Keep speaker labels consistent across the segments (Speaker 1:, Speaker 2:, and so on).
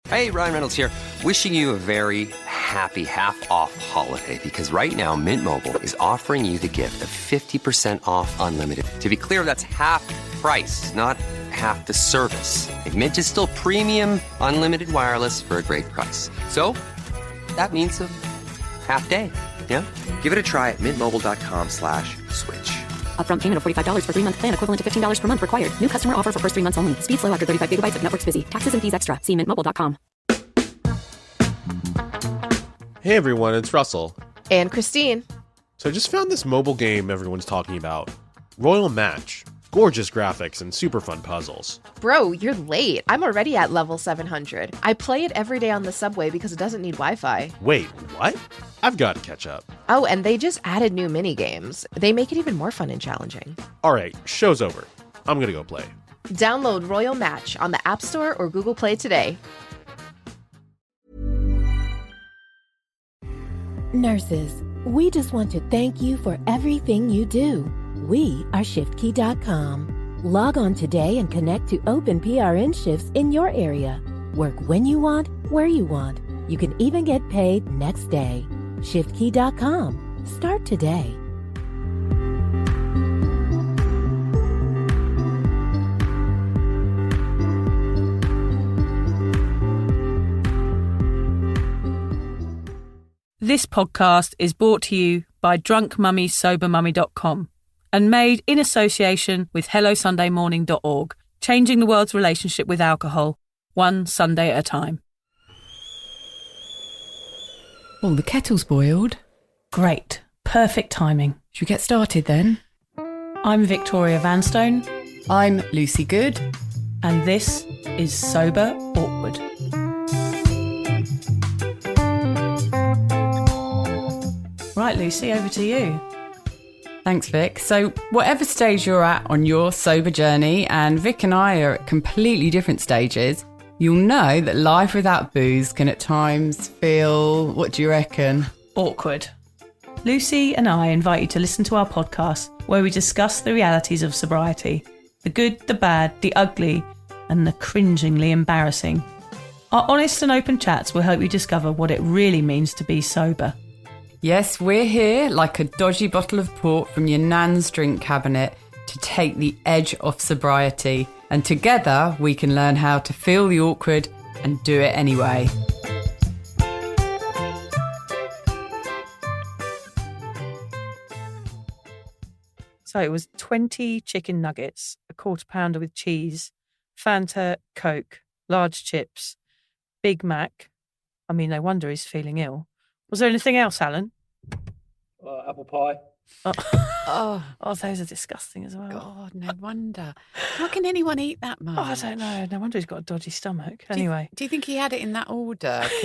Speaker 1: Hey, Ryan Reynolds here. Wishing you a very happy half-off holiday because right now Mint Mobile is offering you the gift of 50% off unlimited. To be clear, that's half price, not half the service. Like, Mint is still premium unlimited wireless for a great price. So that means a half day. Yeah? Give it a try at mintmobile.com/switch.
Speaker 2: Upfront payment of $45 for 3-month plan, equivalent to $15 per month required. New customer offer for first 3 months only. Speed slow after 35 gigabytes if network's busy. Taxes and fees extra. See mintmobile.com.
Speaker 3: Hey everyone, it's Russell.
Speaker 4: And Christine.
Speaker 3: So I just found this mobile game everyone's talking about. Royal Match. Gorgeous graphics and super fun puzzles.
Speaker 4: Bro, you're late. I'm already at level 700. I play it every day on the subway because it doesn't need Wi-Fi.
Speaker 3: Wait, what? I've got to catch up.
Speaker 4: Oh, and they just added new mini games. They make it even more fun and challenging.
Speaker 3: Alright, show's over. I'm gonna go play.
Speaker 4: Download Royal Match on the App Store or Google Play today.
Speaker 5: Nurses, we just want to thank you for everything you do. We are ShiftKey.com. Log on today and connect to open PRN shifts in your area. Work when you want, where you want. You can even get paid next day. ShiftKey.com. Start today.
Speaker 6: This podcast is brought to you by drunkmummysobermummy.com and made in association with HelloSundayMorning.org, changing the world's relationship with alcohol, one Sunday at a time.
Speaker 7: Oh, the kettle's boiled.
Speaker 6: Great. Perfect timing.
Speaker 7: Should we get started then?
Speaker 6: I'm Victoria Vanstone.
Speaker 7: I'm Lucy Good.
Speaker 6: And this is Sober Awkward. Right, Lucy, over to you.
Speaker 7: Thanks, Vic. So whatever stage you're at on your sober journey, and Vic and I are at completely different stages, you'll know that life without booze can at times feel, what do you reckon?
Speaker 6: Awkward. Lucy and I invite you to listen to our podcast where we discuss the realities of sobriety, the good, the bad, the ugly, and the cringingly embarrassing. Our honest and open chats will help you discover what it really means to be sober.
Speaker 7: Yes, we're here like a dodgy bottle of port from your nan's drink cabinet to take the edge off sobriety. And together we can learn how to feel the awkward and do it anyway.
Speaker 6: So it was 20 chicken nuggets, a quarter pounder with cheese, Fanta, Coke, large chips, Big Mac. I mean, no wonder he's feeling ill. Was there anything else, Alan?
Speaker 8: Apple pie.
Speaker 6: Oh, those are disgusting as well.
Speaker 7: God, no wonder. How can anyone eat that much?
Speaker 6: Oh, I don't know. No wonder he's got a dodgy stomach. Anyway.
Speaker 7: Do you think he had it in that order? Because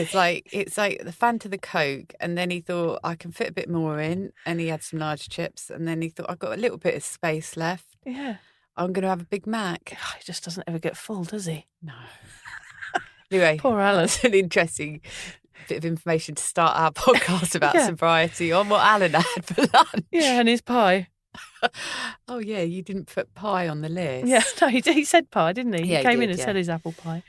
Speaker 7: it's like the Fanta, the Coke, and then he thought, I can fit a bit more in, and he had some large chips, and then he thought, I've got a little bit of space left.
Speaker 6: Yeah.
Speaker 7: I'm going to have a Big Mac.
Speaker 6: Oh, he just doesn't ever get full, does he?
Speaker 7: No. Anyway.
Speaker 6: Poor Alan.
Speaker 7: That's an interesting bit of information to start our podcast about sobriety on what Alan had for lunch.
Speaker 6: Yeah, and his pie.
Speaker 7: Oh, yeah, you didn't put pie on the list.
Speaker 6: Yeah, no, he said pie, didn't he?
Speaker 7: Yeah,
Speaker 6: he came
Speaker 7: did,
Speaker 6: in and
Speaker 7: yeah.
Speaker 6: said his apple pie.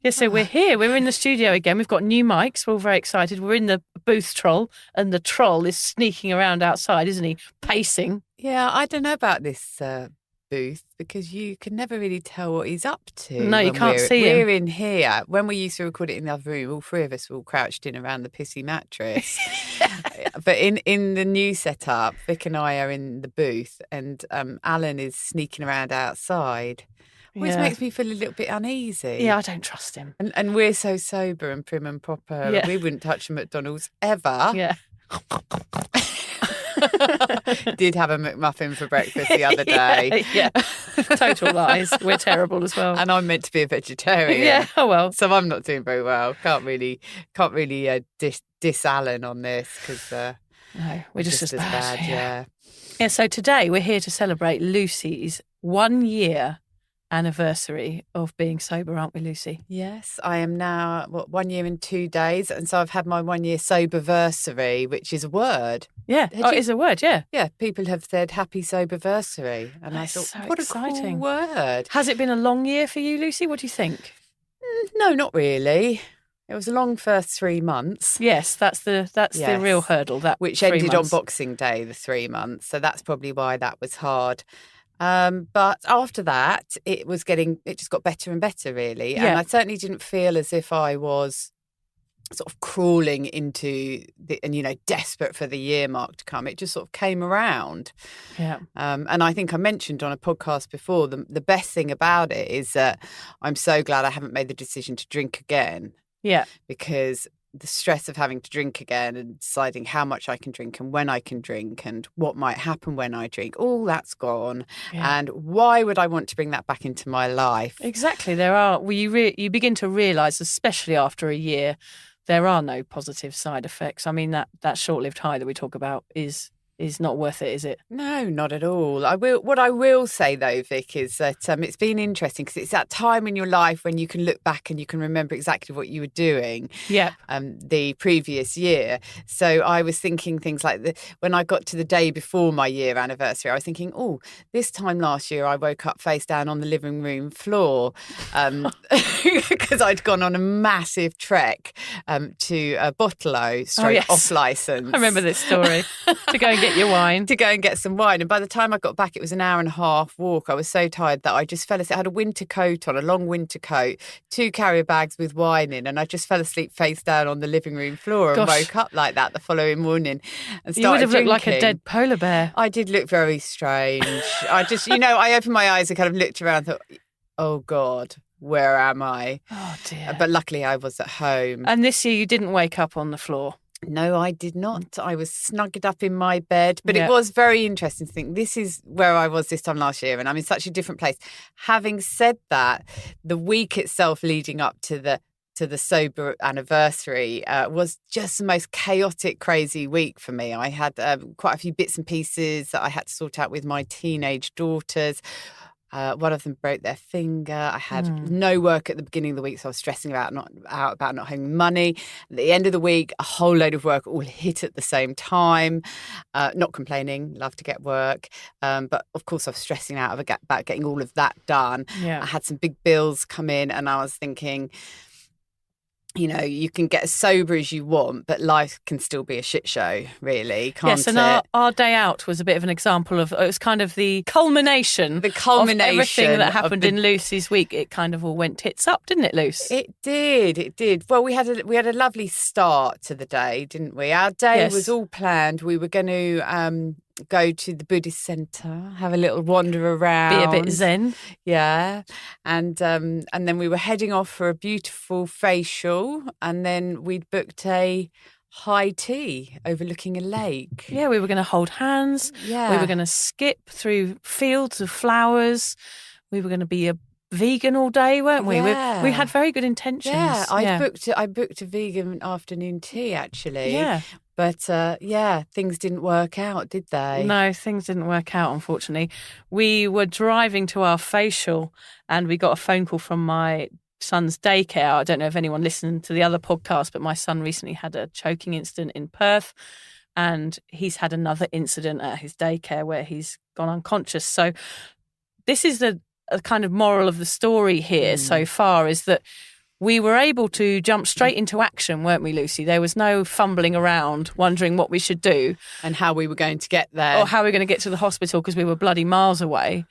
Speaker 6: Yeah, so we're here. We're in the studio again. We've got new mics. We're all very excited. We're in the booth troll, and the troll is sneaking around outside, isn't he? Pacing.
Speaker 7: Yeah, I don't know about this booth because you can never really tell what he's up to.
Speaker 6: No, you can't see him.
Speaker 7: We're in here. When we used to record it in the other room, all three of us were all crouched in around the pissy mattress. But in the new setup, Vic and I are in the booth and Alan is sneaking around outside. Always makes me feel a little bit uneasy.
Speaker 6: Yeah, I don't trust him.
Speaker 7: And we're so sober and prim and proper.
Speaker 6: Yeah.
Speaker 7: We wouldn't touch a McDonald's ever.
Speaker 6: Yeah.
Speaker 7: Did have a McMuffin for breakfast the other day.
Speaker 6: Yeah. Total lies. We're terrible as well.
Speaker 7: And I'm meant to be a vegetarian.
Speaker 6: Yeah, oh well.
Speaker 7: So I'm not doing very well. Can't really diss Alan on this because
Speaker 6: no, we're just as bad.
Speaker 7: Yeah.
Speaker 6: Yeah, so today we're here to celebrate Lucy's 1 year anniversary of being sober, aren't we, Lucy?
Speaker 7: Yes, I am now 1 year and 2 days, and so I've had my 1 year soberversary, which is a word.
Speaker 6: Yeah, it is a word. Yeah,
Speaker 7: yeah. People have said happy soberversary, and
Speaker 6: That's
Speaker 7: I thought,
Speaker 6: so
Speaker 7: what
Speaker 6: exciting.
Speaker 7: a cool word.
Speaker 6: Has it been a long year for you, Lucy? What do you think?
Speaker 7: No, not really. It was a long first 3 months.
Speaker 6: Yes, that's the real hurdle. That
Speaker 7: which
Speaker 6: 3
Speaker 7: ended
Speaker 6: months.
Speaker 7: on Boxing Day, the 3 months. So that's probably why that was hard. But after that, it just got better and better, really.
Speaker 6: Yeah.
Speaker 7: And I certainly didn't feel as if I was sort of crawling into desperate for the year mark to come. It just sort of came around.
Speaker 6: Yeah.
Speaker 7: And I think I mentioned on a podcast before, the best thing about it is that I'm so glad I haven't made the decision to drink again.
Speaker 6: Yeah.
Speaker 7: Because the stress of having to drink again and deciding how much I can drink and when I can drink and what might happen when I drink, all that's gone.
Speaker 6: Yeah.
Speaker 7: And why would I want to bring that back into my life?
Speaker 6: Exactly. You begin to realise, especially after a year, there are no positive side effects. I mean, that short-lived high that we talk about is not worth it, is it?
Speaker 7: No, not at all. What I will say though, Vic, is that it's been interesting because it's that time in your life when you can look back and you can remember exactly what you were doing.
Speaker 6: Yeah.
Speaker 7: The previous year. So I was thinking things like when I got to the day before my year anniversary, I was thinking, oh, this time last year I woke up face down on the living room floor because I'd gone on a massive trek to Bottolo, off licence.
Speaker 6: I remember this story. To go and get your wine.
Speaker 7: To go and get some wine. And by the time I got back, it was an hour and a half walk. I was so tired that I just fell asleep. I had a winter coat on, a long winter coat, 2 carrier bags with wine in, and I just fell asleep face down on the living room floor and woke up like that the following morning and started
Speaker 6: You would have
Speaker 7: drinking.
Speaker 6: looked like a dead polar bear.
Speaker 7: I did look very strange. I just, I opened my eyes and kind of looked around and thought, oh God, where am I?
Speaker 6: Oh dear.
Speaker 7: But luckily I was at home.
Speaker 6: And this year you didn't wake up on the floor.
Speaker 7: No, I did not. I was snuggled up in my bed. But it was very interesting to think this is where I was this time last year and I'm in such a different place. Having said that, the week itself leading up to the sober anniversary was just the most chaotic, crazy week for me. I had quite a few bits and pieces that I had to sort out with my teenage daughters. One of them broke their finger. I had no work at the beginning of the week, so I was stressing about not having money. At the end of the week, a whole load of work all hit at the same time. Not complaining, love to get work. But of course, I was stressing out about getting all of that done.
Speaker 6: Yeah.
Speaker 7: I had some big bills come in and I was thinking, you can get as sober as you want, but life can still be a shit show, really, can't
Speaker 6: it? Yes, and our day out was a bit of an example of, it was kind of the culmination of everything that happened in Lucy's week. It kind of all went tits up, didn't it, Luce?
Speaker 7: It did. Well, we had a lovely start to the day, didn't we? Our day was all planned. We were going to go to the Buddhist centre, have a little wander around,
Speaker 6: be a bit zen,
Speaker 7: and then we were heading off for a beautiful facial, and then we'd booked a high tea overlooking a lake.
Speaker 6: Yeah, we were going to hold hands.
Speaker 7: Yeah,
Speaker 6: we were going to skip through fields of flowers. We were going to be a vegan all day, weren't we?
Speaker 7: Yeah.
Speaker 6: We had very good intentions.
Speaker 7: Yeah, I booked a vegan afternoon tea actually.
Speaker 6: Yeah.
Speaker 7: But things didn't work out, did they?
Speaker 6: No, things didn't work out, unfortunately. We were driving to our facial and we got a phone call from my son's daycare. I don't know if anyone listened to the other podcast, but my son recently had a choking incident in Perth and he's had another incident at his daycare where he's gone unconscious. So this is a kind of moral of the story here so far, is that we were able to jump straight into action, weren't we, Lucy? There was no fumbling around, wondering what we should do.
Speaker 7: And how we were going to get there.
Speaker 6: Or how we were going to get to the hospital because we were bloody miles away.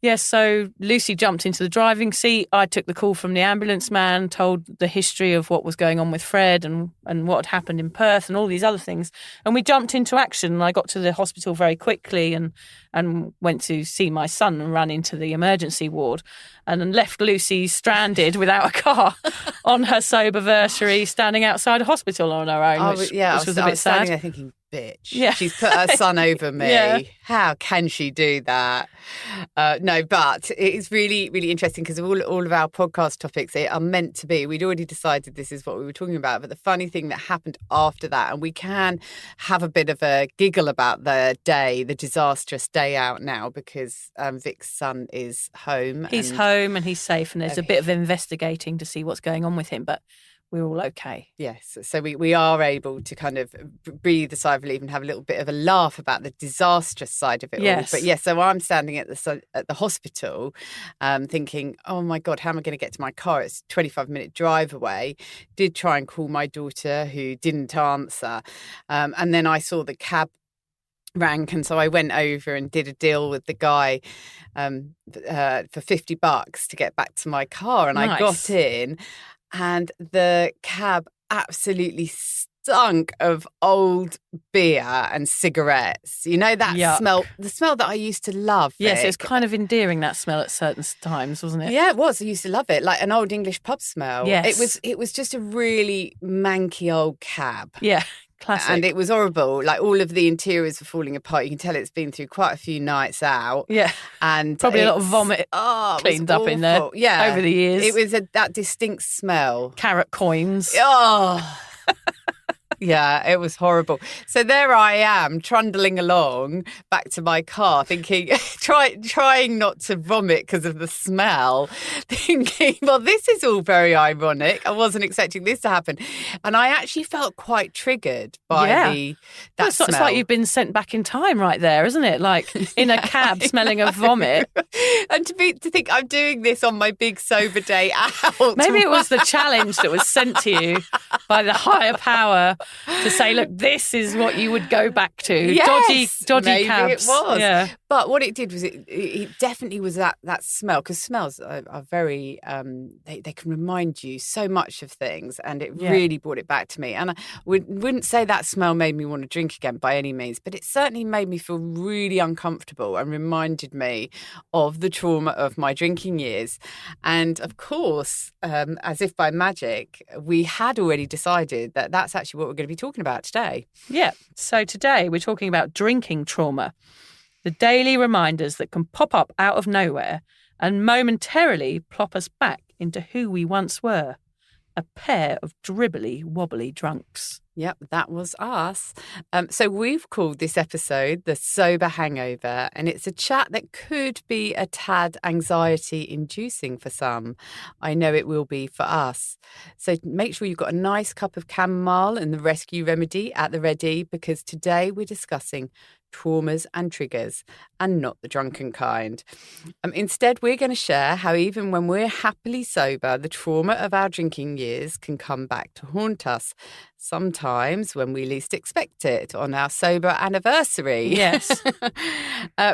Speaker 6: Yes, so Lucy jumped into the driving seat. I took the call from the ambulance man, told the history of what was going on with Fred and what had happened in Perth and all these other things. And we jumped into action. I got to the hospital very quickly and went to see my son and ran into the emergency ward and left Lucy stranded without a car on her soberversary, standing outside a hospital on her own, which was a bit sad.
Speaker 7: There thinking, bitch.
Speaker 6: Yeah.
Speaker 7: She's put her son over me.
Speaker 6: Yeah.
Speaker 7: How can she do that? No, but it's really, really interesting because all of our podcast topics are meant to be. We'd already decided this is what we were talking about. But the funny thing that happened after that, and we can have a bit of a giggle about the disastrous day out now because Vic's son is home.
Speaker 6: He's home and he's safe and there's a bit of investigating to see what's going on with him. But we're all okay.
Speaker 7: Yes, so we are able to kind of breathe a sigh of relief and have a little bit of a laugh about the disastrous side of it all. But yes, so I'm standing at the hospital thinking, oh my God, how am I going to get to my car? It's a 25-minute drive away. Did try and call my daughter who didn't answer. And then I saw the cab rank, and so I went over and did a deal with the guy for $50 to get back to my car. And I got in, and the cab absolutely stunk of old beer and cigarettes. You know, that smell, the smell that I used to love.
Speaker 6: Yes, it was kind of endearing, that smell at certain times, wasn't it?
Speaker 7: Yeah, it was. I used to love it, like an old English pub smell.
Speaker 6: Yes.
Speaker 7: It was just a really manky old cab.
Speaker 6: Yeah. Classic.
Speaker 7: And it was horrible. Like, all of the interiors were falling apart. You can tell it's been through quite a few nights out.
Speaker 6: Yeah.
Speaker 7: And
Speaker 6: probably a lot of vomit cleaned up in there over the years.
Speaker 7: It was that distinct smell.
Speaker 6: Carrot coins.
Speaker 7: Oh. Yeah, it was horrible. So there I am, trundling along back to my car, thinking, trying not to vomit because of the smell, thinking, well, this is all very ironic. I wasn't expecting this to happen. And I actually felt quite triggered by that smell.
Speaker 6: It's like you've been sent back in time right there, isn't it? Like in a cab smelling of vomit.
Speaker 7: And to think I'm doing this on my big sober day out.
Speaker 6: Maybe it was the challenge that was sent to you by the higher power to say, look, this is what you would go back to.
Speaker 7: Yes,
Speaker 6: dodgy
Speaker 7: maybe
Speaker 6: cabs.
Speaker 7: It was.
Speaker 6: Yeah.
Speaker 7: But what it did was it definitely was that smell, because smells are very, they can remind you so much of things, and it really brought it back to me. And I wouldn't say that smell made me want to drink again by any means, but it certainly made me feel really uncomfortable and reminded me of the trauma of my drinking years. And of course, as if by magic, we had already decided that that's actually what we're going to be talking about today.
Speaker 6: Yeah. So today we're talking about drinking trauma, the daily reminders that can pop up out of nowhere and momentarily plop us back into who we once were, a pair of dribbly, wobbly drunks.
Speaker 7: Yep, that was us. So we've called this episode The Sober Hangover, and it's a chat that could be a tad anxiety-inducing for some. I know it will be for us. So make sure you've got a nice cup of Chamomile and the Rescue Remedy at the ready, because today we're discussing traumas and triggers, and not the drunken kind. Instead, we're going to share how even when we're happily sober, the trauma of our drinking years can come back to haunt us, sometimes when we least expect it, on our sober anniversary.
Speaker 6: Yes.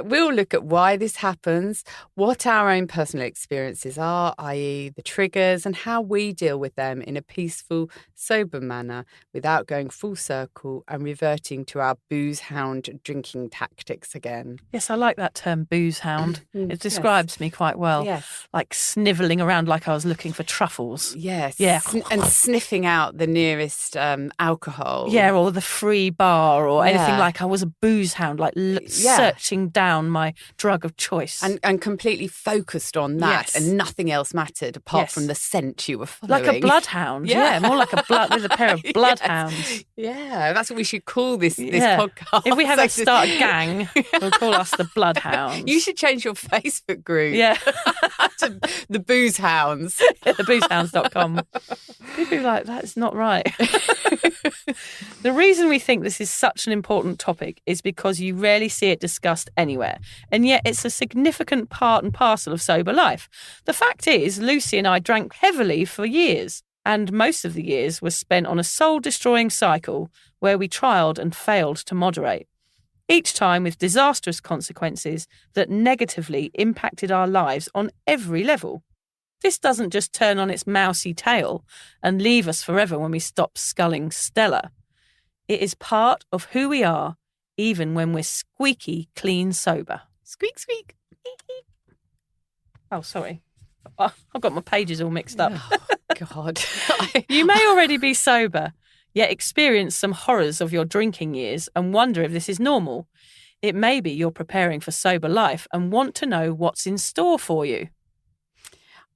Speaker 7: We'll look at why this happens, what our own personal experiences are, i.e. the triggers, and how we deal with them in a peaceful, sober manner without going full circle and reverting to our booze hound drinking tactics again.
Speaker 6: Yes, I like that term, booze hound. It describes me quite well.
Speaker 7: Yes.
Speaker 6: Like snivelling around like I was looking for truffles.
Speaker 7: Yes.
Speaker 6: Yeah.
Speaker 7: And sniffing out the nearest alcohol.
Speaker 6: Yeah, or the free bar or anything, like I was a booze hound, like searching down my drug of choice.
Speaker 7: And completely focused on that, and nothing else mattered apart from the scent you were following.
Speaker 6: Like a bloodhound. Yeah, more like a with a pair of bloodhounds.
Speaker 7: Yeah, that's what we should call this podcast.
Speaker 6: If we have to start a gang, we'll call us the Bloodhounds.
Speaker 7: You should change your Facebook group.
Speaker 6: Yeah.
Speaker 7: To the Booze Hounds.
Speaker 6: Theboozehounds.com. People are like, that's not right. The reason we think this is such an important topic is because you rarely see it discussed anywhere, and yet it's a significant part and parcel of sober life. The fact is, Lucy and I drank heavily for years, and most of the years were spent on a soul-destroying cycle where we trialled and failed to moderate, each time with disastrous consequences that negatively impacted our lives on every level. This doesn't just turn on its mousy tail and leave us forever when we stop sculling Stella. It is part of who we are, even when we're squeaky clean sober.
Speaker 7: Squeak, squeak.
Speaker 6: Oh, sorry. I've got my pages all mixed up.
Speaker 7: Oh, God.
Speaker 6: You may already be sober, yet experience some horrors of your drinking years and wonder if this is normal. It may be you're preparing for sober life and want to know what's in store for you.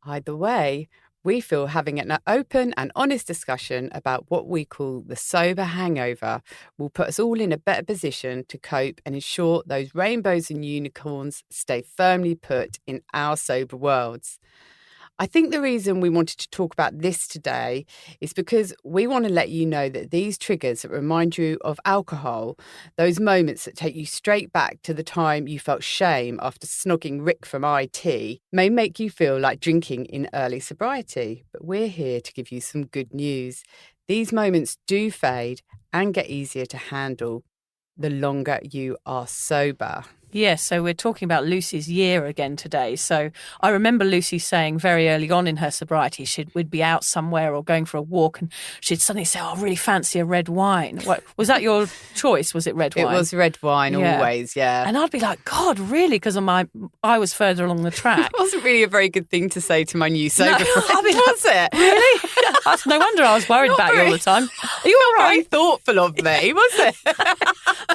Speaker 7: Either way, we feel having an open and honest discussion about what we call the sober hangover will put us all in a better position to cope and ensure those rainbows and unicorns stay firmly put in our sober worlds. I think the reason we wanted to talk about this today is because we want to let you know that these triggers that remind you of alcohol, those moments that take you straight back to the time you felt shame after snogging Rick from IT, may make you feel like drinking in early sobriety. But we're here to give you some good news. These moments do fade and get easier to handle the longer you are sober.
Speaker 6: Yes, so we're talking about Lucy's year again today. So I remember Lucy saying very early on in her sobriety, we'd be out somewhere or going for a walk and she'd suddenly say, I really fancy a red wine. What, was that your choice? Was it red wine?
Speaker 7: It was red wine always, yeah.
Speaker 6: And I'd be like, God, really? Because I was further along the track.
Speaker 7: It wasn't really a very good thing to say to my new sober friend,
Speaker 6: was
Speaker 7: it?
Speaker 6: Really? That's no wonder I was worried about you all the time. Are you all right?
Speaker 7: Very thoughtful of me, was it?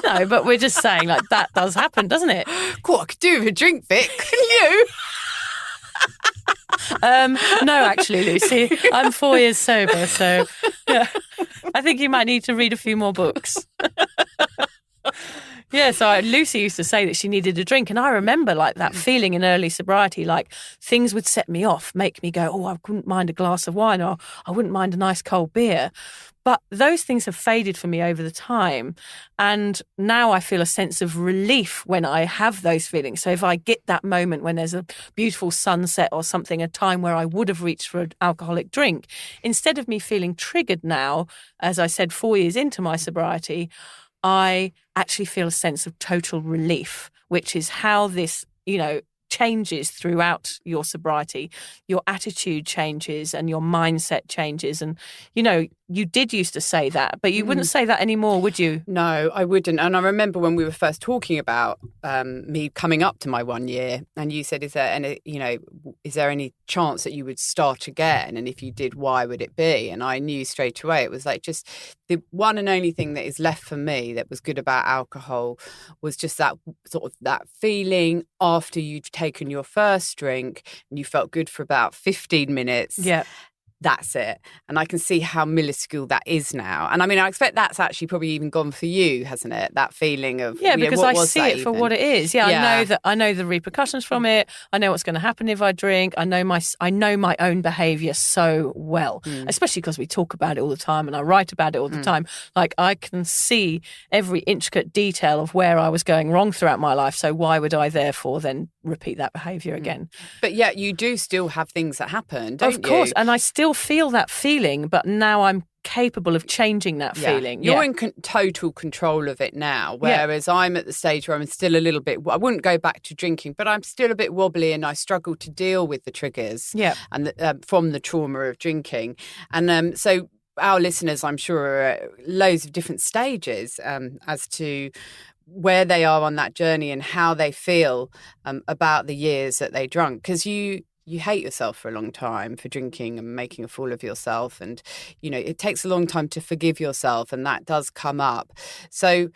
Speaker 6: No, but we're just saying like that does happen, doesn't it?
Speaker 7: What I could do with a drink, Vic, couldn't you?
Speaker 6: No, actually, Lucy, I'm 4 years sober, so yeah, I think you might need to read a few more books. Yeah, so Lucy used to say that she needed a drink, and I remember like that feeling in early sobriety, like things would set me off, make me go, oh, I wouldn't mind a glass of wine, or I wouldn't mind a nice cold beer. But those things have faded for me over the time, and now I feel a sense of relief when I have those feelings. So if I get that moment when there's a beautiful sunset or something, a time where I would have reached for an alcoholic drink, instead of me feeling triggered now, as I said, 4 years into my sobriety, I actually feel a sense of total relief, which is how this, changes throughout your sobriety. Your attitude changes and your mindset changes. And, you did used to say that, but you wouldn't say that anymore, would you?
Speaker 7: No, I wouldn't. And I remember when we were first talking about me coming up to my 1 year, and you said, is there any chance that you would start again? And if you did, why would it be? And I knew straight away it was like just the one and only thing that is left for me that was good about alcohol was just that sort of that feeling after you'd taken your first drink and you felt good for about 15 minutes.
Speaker 6: Yeah.
Speaker 7: That's it. And I can see how minuscule that is now. And I mean, I expect that's actually probably even gone for you, hasn't it? That feeling of,
Speaker 6: because
Speaker 7: what
Speaker 6: I
Speaker 7: was
Speaker 6: see
Speaker 7: that
Speaker 6: it for
Speaker 7: even?
Speaker 6: what it is. I know the repercussions from it. I know what's going to happen if I drink. I know my own behaviour so well, especially because we talk about it all the time and I write about it all the time. Like I can see every intricate detail of where I was going wrong throughout my life. So why would I therefore then repeat that behaviour again?
Speaker 7: But yet you do still have things that happen, don't you?
Speaker 6: Of course. And I still feel that feeling, but now I'm capable of changing that feeling.
Speaker 7: You're in total control of it now, whereas I'm at the stage where I'm still a little bit, I wouldn't go back to drinking, but I'm still a bit wobbly and I struggle to deal with the triggers and from the trauma of drinking. And so our listeners, I'm sure, are at loads of different stages as to where they are on that journey and how they feel about the years that they drunk. Because you hate yourself for a long time for drinking and making a fool of yourself. And, it takes a long time to forgive yourself, and that does come up. So,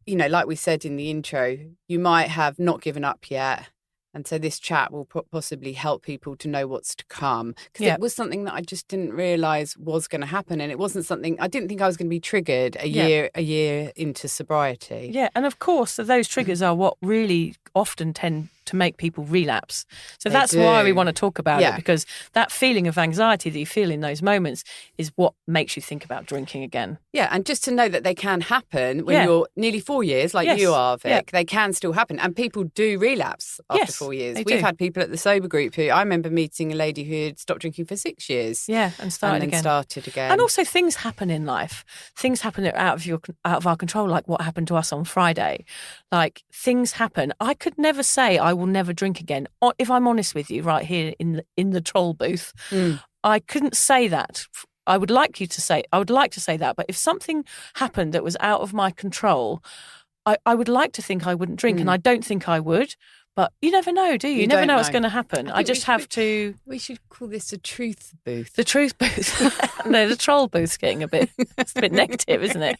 Speaker 7: like we said in the intro, you might have not given up yet. And so this chat will possibly help people to know what's to come. Because it was something that I just didn't realise was going to happen. And it wasn't something, I didn't think I was going to be triggered a year into sobriety.
Speaker 6: Yeah, and of course, those triggers are what really often tend to make people relapse. So that's why we want to talk about it, because that feeling of anxiety that you feel in those moments is what makes you think about drinking again.
Speaker 7: Yeah, and just to know that they can happen when you're nearly 4 years, like you are, Vic, they can still happen. And people do relapse after 4 years. We've had people at the sober group who, I remember meeting a lady who had stopped drinking for 6 years.
Speaker 6: Yeah, and started again. And also things happen in life. Things happen out of our control, like what happened to us on Friday. Like things happen. I could never say I will never drink again. If I'm honest with you, right here in the troll booth, I couldn't say that. I would like to say that, but if something happened that was out of my control, I would like to think I wouldn't drink, and I don't think I would. But you never know, do you? You never know what's going to happen. I just have to...
Speaker 7: We should call this a truth booth.
Speaker 6: The truth booth. No, the troll booth's getting a bit negative, isn't it?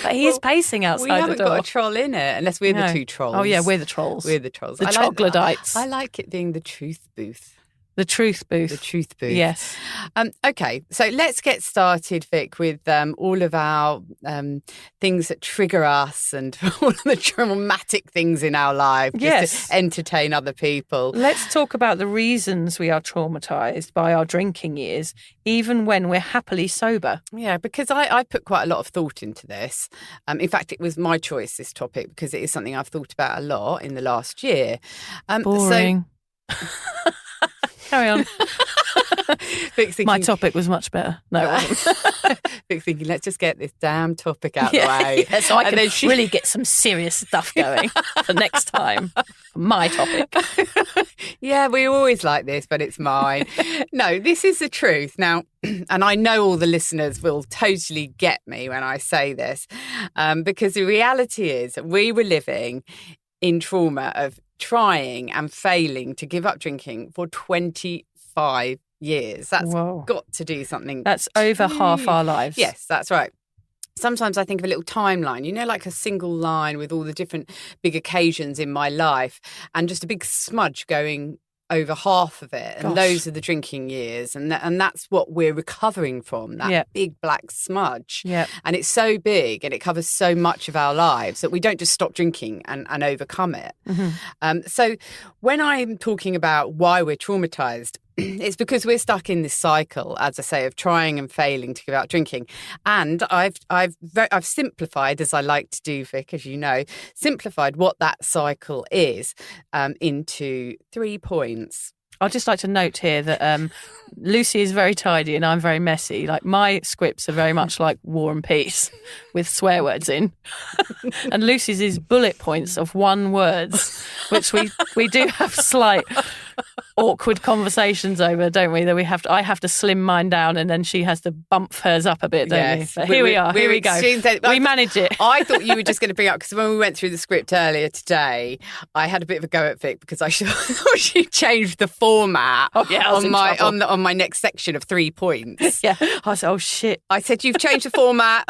Speaker 6: But he is pacing outside the door.
Speaker 7: We haven't got a troll in it, unless the two trolls.
Speaker 6: Oh, yeah, we're the trolls.
Speaker 7: We're the troglodytes.
Speaker 6: The troglodytes.
Speaker 7: I like it being the truth booth.
Speaker 6: The truth booth.
Speaker 7: The truth booth.
Speaker 6: Yes.
Speaker 7: Okay, so let's get started, Vic, with all of our things that trigger us and all of the traumatic things in our life, just to entertain other people.
Speaker 6: Let's talk about the reasons we are traumatised by our drinking years, even when we're happily sober.
Speaker 7: Yeah, because I put quite a lot of thought into this. In fact, it was my choice, this topic, because it is something I've thought about a lot in the last year.
Speaker 6: Boring. Carry on.
Speaker 7: Thinking,
Speaker 6: my topic was much better. No, it wasn't.
Speaker 7: Vic's thinking, let's just get this damn topic out of the way.
Speaker 6: Yeah, so I can really get some serious stuff going for next time. My topic.
Speaker 7: Yeah, we always like this, but it's mine. No, this is the truth. Now, and I know all the listeners will totally get me when I say this, because the reality is we were living in trauma of trying and failing to give up drinking for 25 years. That's got to do something.
Speaker 6: That's over half our lives.
Speaker 7: Yes, that's right. Sometimes I think of a little timeline, like a single line with all the different big occasions in my life and just a big smudge going over half of it. And those are the drinking years. And that's what we're recovering from, that big black smudge.
Speaker 6: Yep.
Speaker 7: And it's so big and it covers so much of our lives that we don't just stop drinking and overcome it.
Speaker 6: Mm-hmm.
Speaker 7: So when I'm talking about why we're traumatized, it's because we're stuck in this cycle, as I say, of trying and failing to give up drinking. And I've simplified, as I like to do, Vic, as you know, simplified what that cycle is into 3 points.
Speaker 6: I'd just like to note here that Lucy is very tidy and I'm very messy. Like my scripts are very much like War and Peace with swear words in. And Lucy's is bullet points of one words, which we do have slight awkward conversations over, don't we? That I have to slim mine down and then she has to bump hers up a bit, don't we? But here we are. Here we go. We manage it.
Speaker 7: I thought you were just going to bring up, because when we went through the script earlier today, I had a bit of a go at Vic because I thought she changed the format on my next section of 3 points.
Speaker 6: Yeah. I said, oh shit.
Speaker 7: I said, you've changed the format.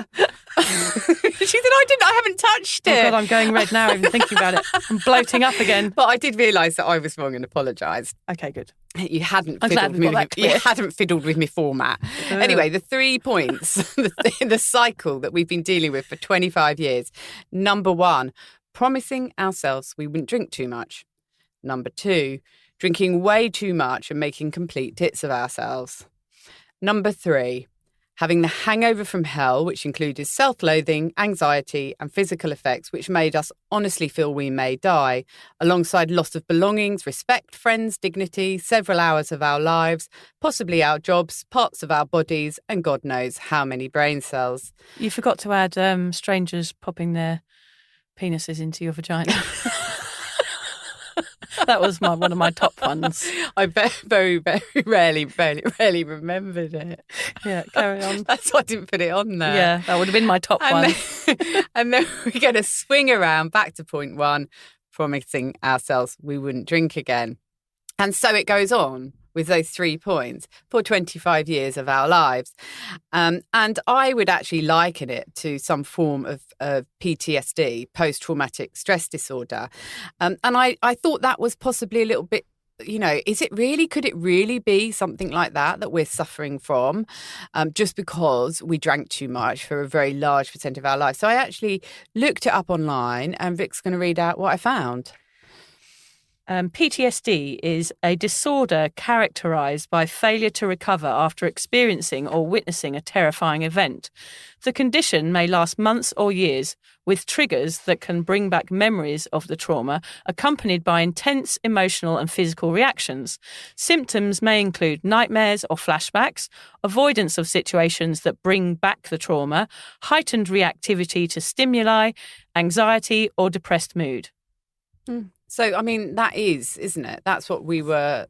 Speaker 7: She said, I haven't touched it.
Speaker 6: Oh God, I'm going red now even thinking about it. I'm bloating up again.
Speaker 7: But I did realise that I was wrong and apologised.
Speaker 6: Okay, good.
Speaker 7: You hadn't fiddled with me format. Anyway, the 3 points, the cycle that we've been dealing with for 25 years. Number 1, promising ourselves we wouldn't drink too much. Number 2, drinking way too much and making complete tits of ourselves. Number 3, having the hangover from hell, which included self-loathing, anxiety and physical effects, which made us honestly feel we may die, alongside loss of belongings, respect, friends, dignity, several hours of our lives, possibly our jobs, parts of our bodies, and God knows how many brain cells.
Speaker 6: You forgot to add strangers popping their penises into your vagina. That was one of my top ones.
Speaker 7: I very, very rarely remembered it.
Speaker 6: Yeah, carry on.
Speaker 7: That's why I didn't put it on there.
Speaker 6: Yeah, that would have been my top one.
Speaker 7: And then we're going to swing around back to point 1, promising ourselves we wouldn't drink again. And so it goes on with those 3 points for 25 years of our lives. And I would actually liken it to some form of PTSD, post-traumatic stress disorder. And I thought that was possibly a little bit, could it really be something like that we're suffering from just because we drank too much for a very large percent of our life? So I actually looked it up online and Vic's going to read out what I found.
Speaker 6: PTSD is a disorder characterised by failure to recover after experiencing or witnessing a terrifying event. The condition may last months or years, with triggers that can bring back memories of the trauma, accompanied by intense emotional and physical reactions. Symptoms may include nightmares or flashbacks, avoidance of situations that bring back the trauma, heightened reactivity to stimuli, anxiety or depressed mood.
Speaker 7: So, I mean, that is, isn't it? That's what we're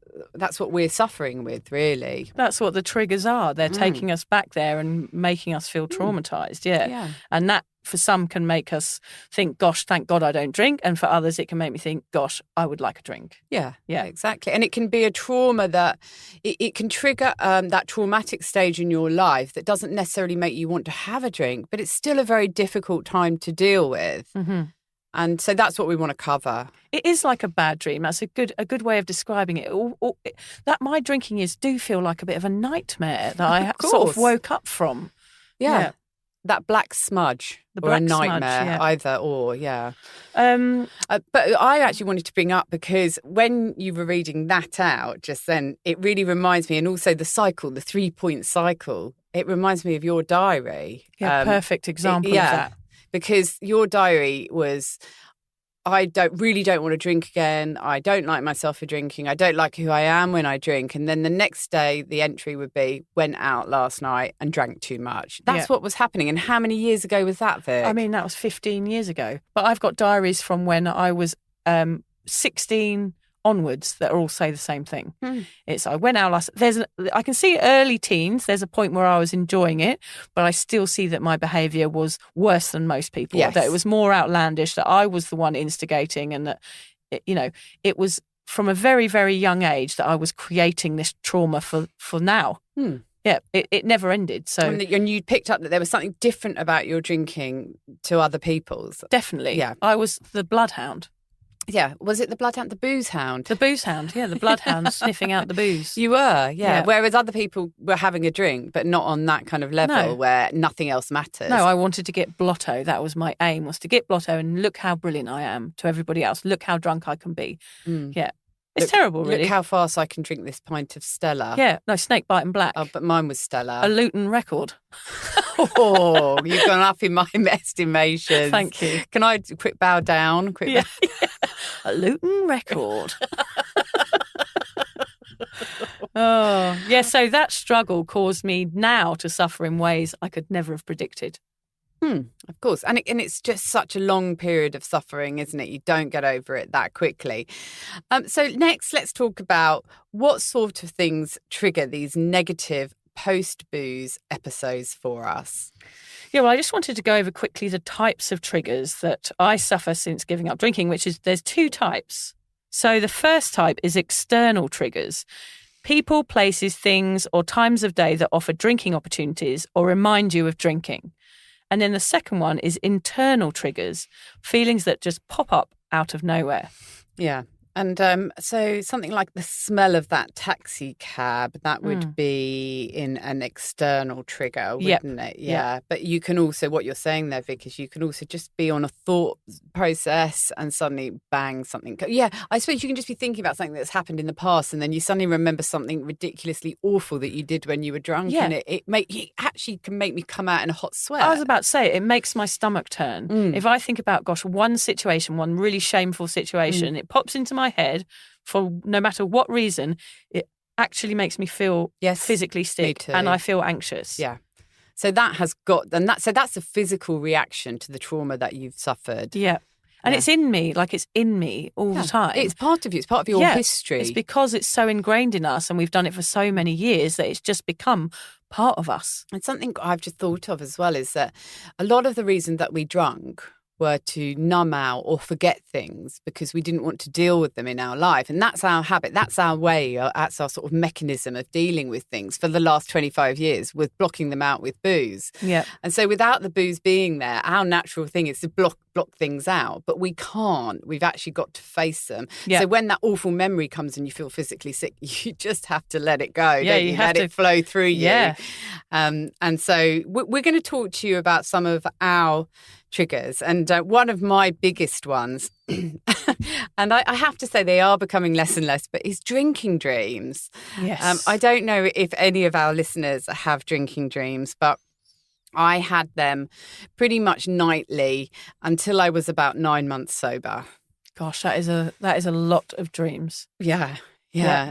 Speaker 7: suffering with, really.
Speaker 6: That's what the triggers are. They're taking us back there and making us feel traumatised, yeah. And that, for some, can make us think, gosh, thank God I don't drink. And for others, it can make me think, gosh, I would like a drink.
Speaker 7: Yeah, exactly. And it can be a trauma that, it can trigger that traumatic stage in your life that doesn't necessarily make you want to have a drink, but it's still a very difficult time to deal with.
Speaker 6: Mm-hmm.
Speaker 7: And so that's what we want to cover.
Speaker 6: It is like a bad dream. That's a good way of describing it. That my drinking years do feel like a bit of a nightmare that I sort of woke up from.
Speaker 7: Yeah. That black smudge or a nightmare, either or, yeah. But I actually wanted to bring up, because when you were reading that out just then, it really reminds me, and also the cycle, the 3-point cycle, it reminds me of your diary.
Speaker 6: Yeah, perfect example of that.
Speaker 7: Because your diary was, I don't want to drink again. I don't like myself for drinking. I don't like who I am when I drink. And then the next day, the entry would be, went out last night and drank too much. That's what was happening. And how many years ago was that, Vic?
Speaker 6: I mean, that was 15 years ago. But I've got diaries from when I was 16 onwards that all say the same thing. It's, I went out last. I can see early teens. There's a point where I was enjoying it, but I still see that my behaviour was worse than most people.
Speaker 7: Yes.
Speaker 6: That it was more outlandish. That I was the one instigating, and that it was from a very, very young age that I was creating this trauma for now. Yeah, it never ended. So,
Speaker 7: and you picked up that there was something different about your drinking to other people's.
Speaker 6: Definitely,
Speaker 7: yeah.
Speaker 6: I was the bloodhound.
Speaker 7: Yeah, was it the bloodhound, the booze hound?
Speaker 6: The booze hound, yeah, the bloodhound sniffing out the booze.
Speaker 7: You were, yeah. Whereas other people were having a drink, but not on that kind of level where nothing else matters.
Speaker 6: No, I wanted to get blotto. That was my aim, was to get blotto and look how brilliant I am to everybody else. Look how drunk I can be. Yeah. It's terrible, really.
Speaker 7: Look how fast I can drink this pint of Stella.
Speaker 6: Yeah, no, snake bite and black.
Speaker 7: Oh, but mine was Stella.
Speaker 6: A Luton record.
Speaker 7: Oh, you've gone up in my estimation.
Speaker 6: Thank you.
Speaker 7: Can I quick bow down?
Speaker 6: Yeah. A Luton record. Oh, yeah, so that struggle caused me now to suffer in ways I could never have predicted.
Speaker 7: Of course. And it's just such a long period of suffering, isn't it? You don't get over it that quickly. So next, let's talk about what sort of things trigger these negative post-booze episodes for us.
Speaker 6: Yeah, well, I just wanted to go over quickly the types of triggers that I suffer since giving up drinking, which is there's 2 types. So the first type is external triggers. People, places, things, or times of day that offer drinking opportunities or remind you of drinking. And then the second one is internal triggers, feelings that just pop up out of nowhere.
Speaker 7: Yeah. And so something like the smell of that taxi cab, that would be in an external trigger, wouldn't it? Yeah. But you can also, what you're saying there, Vic, is you can also just be on a thought process and suddenly bang, something. Yeah, I suppose you can just be thinking about something that's happened in the past and then you suddenly remember something ridiculously awful that you did when you were drunk.
Speaker 6: Yeah.
Speaker 7: And it actually can make me come out in a hot sweat.
Speaker 6: I was about to say, it makes my stomach turn. If I think about, one situation, one really shameful situation, it pops into my head for no matter what reason, it actually makes me feel physically sick and I feel anxious.
Speaker 7: Yeah. So that has got, and that's a physical reaction to the trauma that you've suffered.
Speaker 6: Yeah. And it's in me, it's in me all the time.
Speaker 7: It's part of you. It's part of your history.
Speaker 6: It's because it's so ingrained in us and we've done it for so many years that it's just become part of us.
Speaker 7: And something I've just thought of as well is that a lot of the reason that we drunk were to numb out or forget things because we didn't want to deal with them in our life. And that's our habit. That's our way. That's our sort of mechanism of dealing with things for the last 25 years, with blocking them out with booze.
Speaker 6: Yeah.
Speaker 7: And so without the booze being there, our natural thing is to block things out. But we can't. We've actually got to face them.
Speaker 6: Yeah.
Speaker 7: So when that awful memory comes and you feel physically sick, you just have to let it go.
Speaker 6: Yeah,
Speaker 7: you let it flow through you.
Speaker 6: Yeah.
Speaker 7: And so we're going to talk to you about some of our triggers. And one of my biggest ones, and I have to say they are becoming less and less, but is drinking dreams.
Speaker 6: Yes.
Speaker 7: I don't know if any of our listeners have drinking dreams, but I had them pretty much nightly until I was about 9 months sober.
Speaker 6: Gosh, that is a lot of dreams.
Speaker 7: Yeah.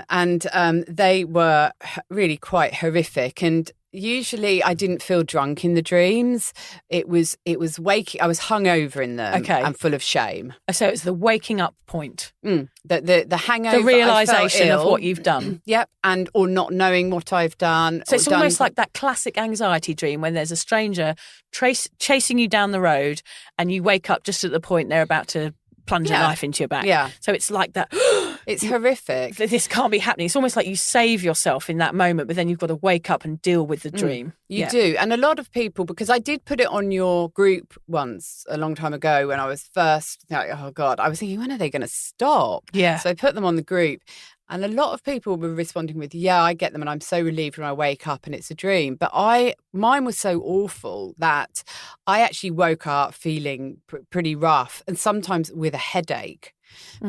Speaker 7: And they were really quite horrific. And usually I didn't feel drunk in the dreams. It was waking. I was hungover in them and full of shame.
Speaker 6: So it's the waking up point.
Speaker 7: The hangover.
Speaker 6: The realisation of what you've done.
Speaker 7: Yep. Or not knowing what I've done.
Speaker 6: So it's almost like that classic anxiety dream when there's a stranger chasing you down the road and you wake up just at the point they're about to plunge a knife into your back.
Speaker 7: Yeah.
Speaker 6: So it's like that.
Speaker 7: It's horrific.
Speaker 6: This can't be happening. It's almost like you save yourself in that moment, but then you've got to wake up and deal with the dream.
Speaker 7: You do. And a lot of people, because I did put it on your group once a long time ago when I was first, like, oh God, I was thinking, when are they going to stop?
Speaker 6: Yeah.
Speaker 7: So I put them on the group. And a lot of people were responding with, yeah, I get them and I'm so relieved when I wake up and it's a dream. But mine was so awful that I actually woke up feeling pretty rough and sometimes with a headache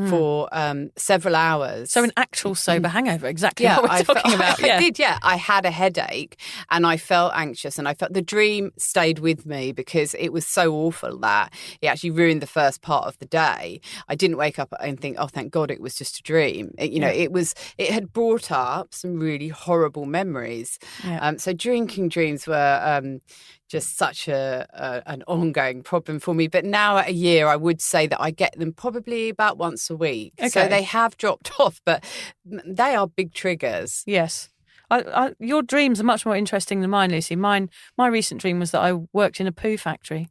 Speaker 7: for several hours.
Speaker 6: So an actual sober hangover, exactly what we're talking about.
Speaker 7: I did, yeah. I had a headache and I felt anxious and I felt the dream stayed with me because it was so awful that it actually ruined the first part of the day. I didn't wake up and think, oh, thank God it was just a dream. It had brought up some really horrible memories. Yeah. So drinking dreams were just such an ongoing problem for me. But now at a year, I would say that I get them probably about once a week. Okay. So they have dropped off, but they are big triggers.
Speaker 6: Yes. Your dreams are much more interesting than mine, Lucy. My recent dream was that I worked in a poo factory.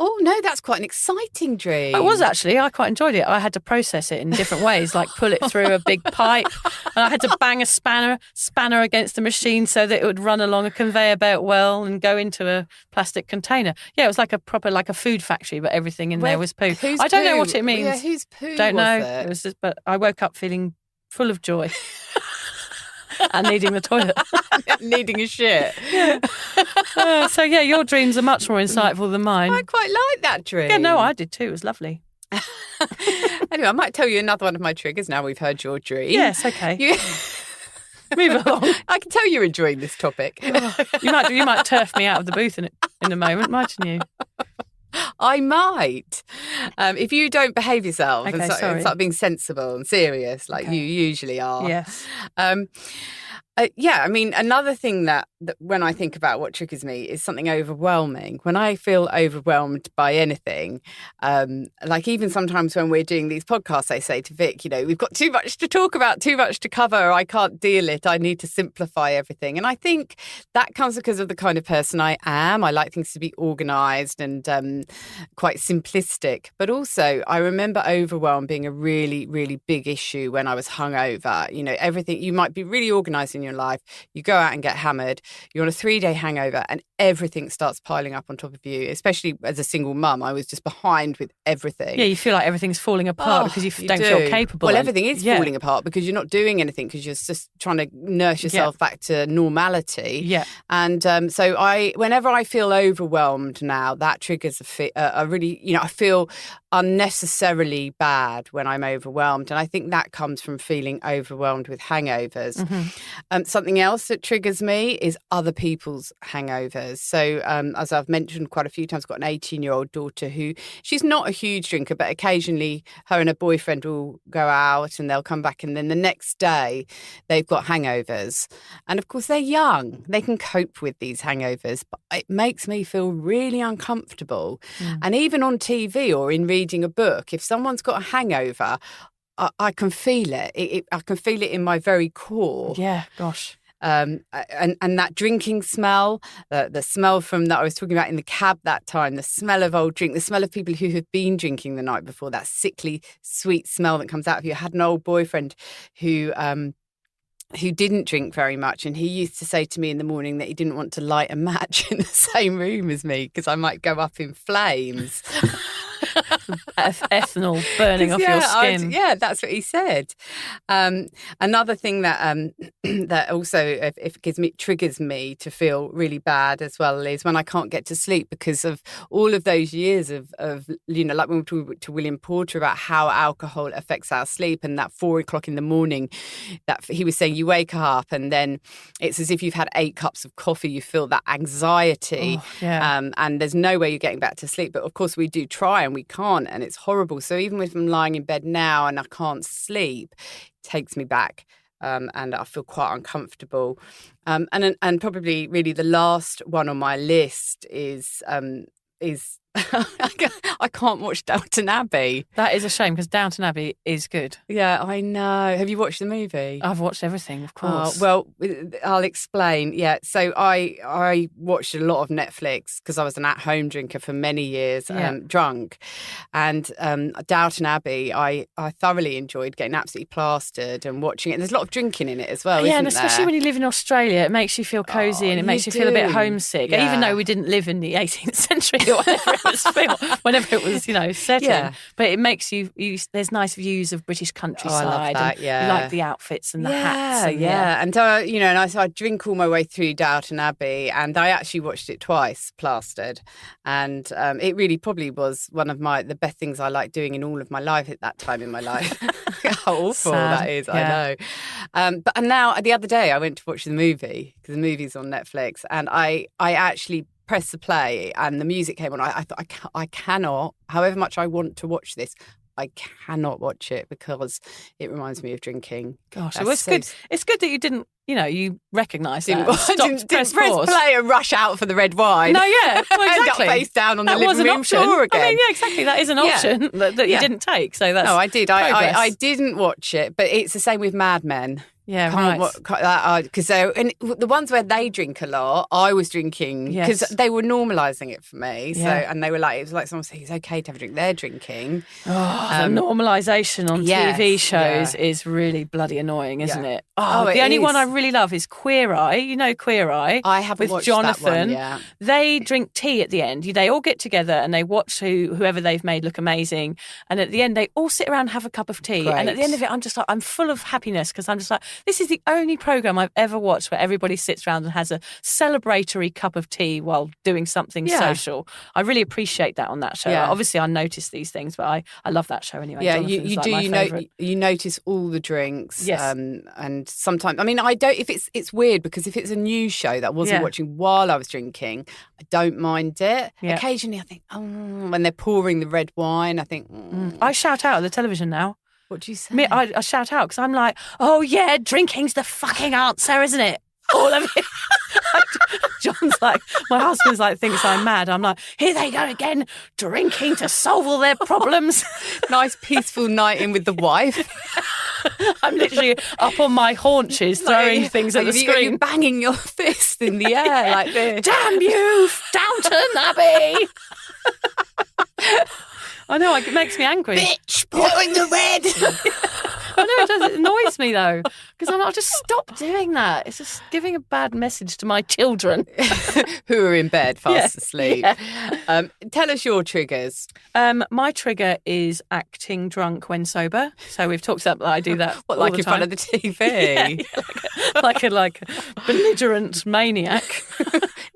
Speaker 7: Oh, no, that's quite an exciting dream.
Speaker 6: It was actually. I quite enjoyed it. I had to process it in different ways, like pull it through a big pipe. And I had to bang a spanner against the machine so that it would run along a conveyor belt well and go into a plastic container. Yeah, it was like a food factory, but everything in there was poo. I don't know what it means.
Speaker 7: Yeah, whose poo
Speaker 6: don't know.
Speaker 7: It
Speaker 6: was just, but I woke up feeling full of joy. And needing the toilet.
Speaker 7: Needing a shit.
Speaker 6: Yeah. So, your dreams are much more insightful than mine.
Speaker 7: I quite like that dream.
Speaker 6: Yeah, no, I did too. It was lovely.
Speaker 7: Anyway, I might tell you another one of my triggers now we've heard your dream.
Speaker 6: Yes, okay. Move along.
Speaker 7: I can tell you're enjoying this topic.
Speaker 6: You might turf me out of the booth in a moment, mightn't you?
Speaker 7: I might. If you don't behave yourself and start being sensible and serious like you usually are.
Speaker 6: Yes.
Speaker 7: I mean, another thing that when I think about what triggers me is something overwhelming. When I feel overwhelmed by anything, like even sometimes when we're doing these podcasts, I say to Vic, we've got too much to talk about, too much to cover. I can't deal it. I need to simplify everything. And I think that comes because of the kind of person I am. I like things to be organised and quite simplistic. But also, I remember overwhelm being a really, really big issue when I was hungover. Everything, you might be really organised in your life, you go out and get hammered, you're on a 3-day hangover and everything starts piling up on top of you, especially as a single mum. I was just behind with everything.
Speaker 6: Yeah, you feel like everything's falling apart because you don't feel capable.
Speaker 7: Well, everything is falling apart because you're not doing anything because you're just trying to nurse yourself back to normality.
Speaker 6: Yeah.
Speaker 7: And so whenever I feel overwhelmed now, that triggers a really, I feel unnecessarily bad when I'm overwhelmed. And I think that comes from feeling overwhelmed with hangovers. Mm-hmm. Something else that triggers me is other people's hangovers. So as I've mentioned quite a few times, I've got an 18-year-old daughter who, she's not a huge drinker, but occasionally her and her boyfriend will go out and they'll come back and then the next day they've got hangovers. And of course they're young. They can cope with these hangovers, but it makes me feel really uncomfortable. Mm. And even on TV or in reading a book, if someone's got a hangover, I can feel it. I can feel it in my very core.
Speaker 6: Yeah, gosh.
Speaker 7: And that drinking smell, the smell from that I was talking about in the cab that time, the smell of old drink, the smell of people who have been drinking the night before, that sickly, sweet smell that comes out of you. I had an old boyfriend who didn't drink very much, and he used to say to me in the morning that he didn't want to light a match in the same room as me because I might go up in flames.
Speaker 6: Ethanol burning off your skin.
Speaker 7: That's what he said. Another thing that that also if triggers me to feel really bad as well is when I can't get to sleep because of all of those years of like when we talked to William Porter about how alcohol affects our sleep, and that 4 o'clock in the morning that he was saying you wake up and then it's as if you've had 8 cups of coffee. You feel that anxiety, and there's no way you're getting back to sleep. But of course we do try and we can't, and it's horrible. So even if I'm lying in bed now and I can't sleep, it takes me back, and I feel quite uncomfortable. And probably really the last one on my list is I can't watch Downton Abbey.
Speaker 6: That is a shame because Downton Abbey is good.
Speaker 7: Yeah, I know. Have you watched the movie?
Speaker 6: I've watched everything, of course.
Speaker 7: Well, I'll explain. Yeah, so I watched a lot of Netflix because I was an at-home drinker for many years, drunk. And Downton Abbey, I thoroughly enjoyed getting absolutely plastered and watching it. There's a lot of drinking in it as well,
Speaker 6: and especially when you live in Australia, it makes you feel cosy and it makes you feel a bit homesick.
Speaker 7: Yeah.
Speaker 6: Even though we didn't live in the 18th century or whenever it was, set in. But it makes you there's nice views of British countryside.
Speaker 7: I love that,
Speaker 6: and you like the outfits and the hats. And,
Speaker 7: And, so I drink all my way through Downton Abbey, and I actually watched it twice, plastered. And it really probably was one of the best things I liked doing in all of my life at that time in my life. How awful that is, I know. But now, the other day, I went to watch the movie, because the movie's on Netflix, and I actually pressed the play and the music came on. I thought, I cannot, however much I want to watch this, I cannot watch it because it reminds me of drinking.
Speaker 6: Gosh, it was good. It's good that you didn't, you recognise that.
Speaker 7: Didn't press play and rush out for the red wine.
Speaker 6: No, yeah, well, exactly.
Speaker 7: End up face down on the living room floor again.
Speaker 6: I mean, yeah, exactly. That is an option that you didn't take. So that's
Speaker 7: I did. I didn't watch it, but it's the same with Mad Men.
Speaker 6: Yeah,
Speaker 7: right. Because the ones where they drink a lot, I was drinking because they were normalising it for me. So and they were like, it was like someone saying it's okay to have a drink. They're drinking.
Speaker 6: The normalisation on TV shows is really bloody annoying, isn't it? The only one I really love is Queer Eye. You know Queer Eye?
Speaker 7: I haven't
Speaker 6: with
Speaker 7: watched
Speaker 6: Jonathan.
Speaker 7: that one,
Speaker 6: They drink tea at the end. They all get together and they watch whoever they've made look amazing. And at the end, they all sit around and have a cup of tea.
Speaker 7: Great.
Speaker 6: And at the end of it, I'm just like, I'm full of happiness because I'm just like, this is the only programme I've ever watched where everybody sits around and has a celebratory cup of tea while doing something social. I really appreciate that on that show.
Speaker 7: Yeah.
Speaker 6: Obviously, I notice these things, but I love that show anyway.
Speaker 7: Yeah,
Speaker 6: Jonathan's
Speaker 7: you
Speaker 6: like
Speaker 7: do.
Speaker 6: my favourite.
Speaker 7: You notice all the drinks.
Speaker 6: Yes.
Speaker 7: And sometimes, I mean, I don't. If it's weird because if it's a new show that I wasn't watching while I was drinking, I don't mind it.
Speaker 6: Yeah.
Speaker 7: Occasionally, I think, when they're pouring the red wine, I think.
Speaker 6: I shout out at the television now.
Speaker 7: What do you say?
Speaker 6: I shout out because I'm like, oh yeah, drinking's the fucking answer, isn't it? All of it. John's like, my husband's like, thinks I'm mad. I'm like, here they go again, drinking to solve all their problems.
Speaker 7: Nice peaceful night in with the wife.
Speaker 6: I'm literally up on my haunches throwing things at the screen.
Speaker 7: You're banging your fist in the air like this.
Speaker 6: Damn you, Downton Abbey. I know, it makes me angry.
Speaker 7: Bitch, pouring the red.
Speaker 6: I know it does. It annoys me though, because I'm like, just stop doing that. It's just giving a bad message to my children
Speaker 7: who are in bed fast asleep.
Speaker 6: Yeah.
Speaker 7: Tell us your triggers.
Speaker 6: My trigger is acting drunk when sober. So we've talked about that. I do that.
Speaker 7: What,
Speaker 6: all
Speaker 7: like
Speaker 6: the
Speaker 7: in
Speaker 6: time.
Speaker 7: front of the TV?
Speaker 6: like a belligerent maniac.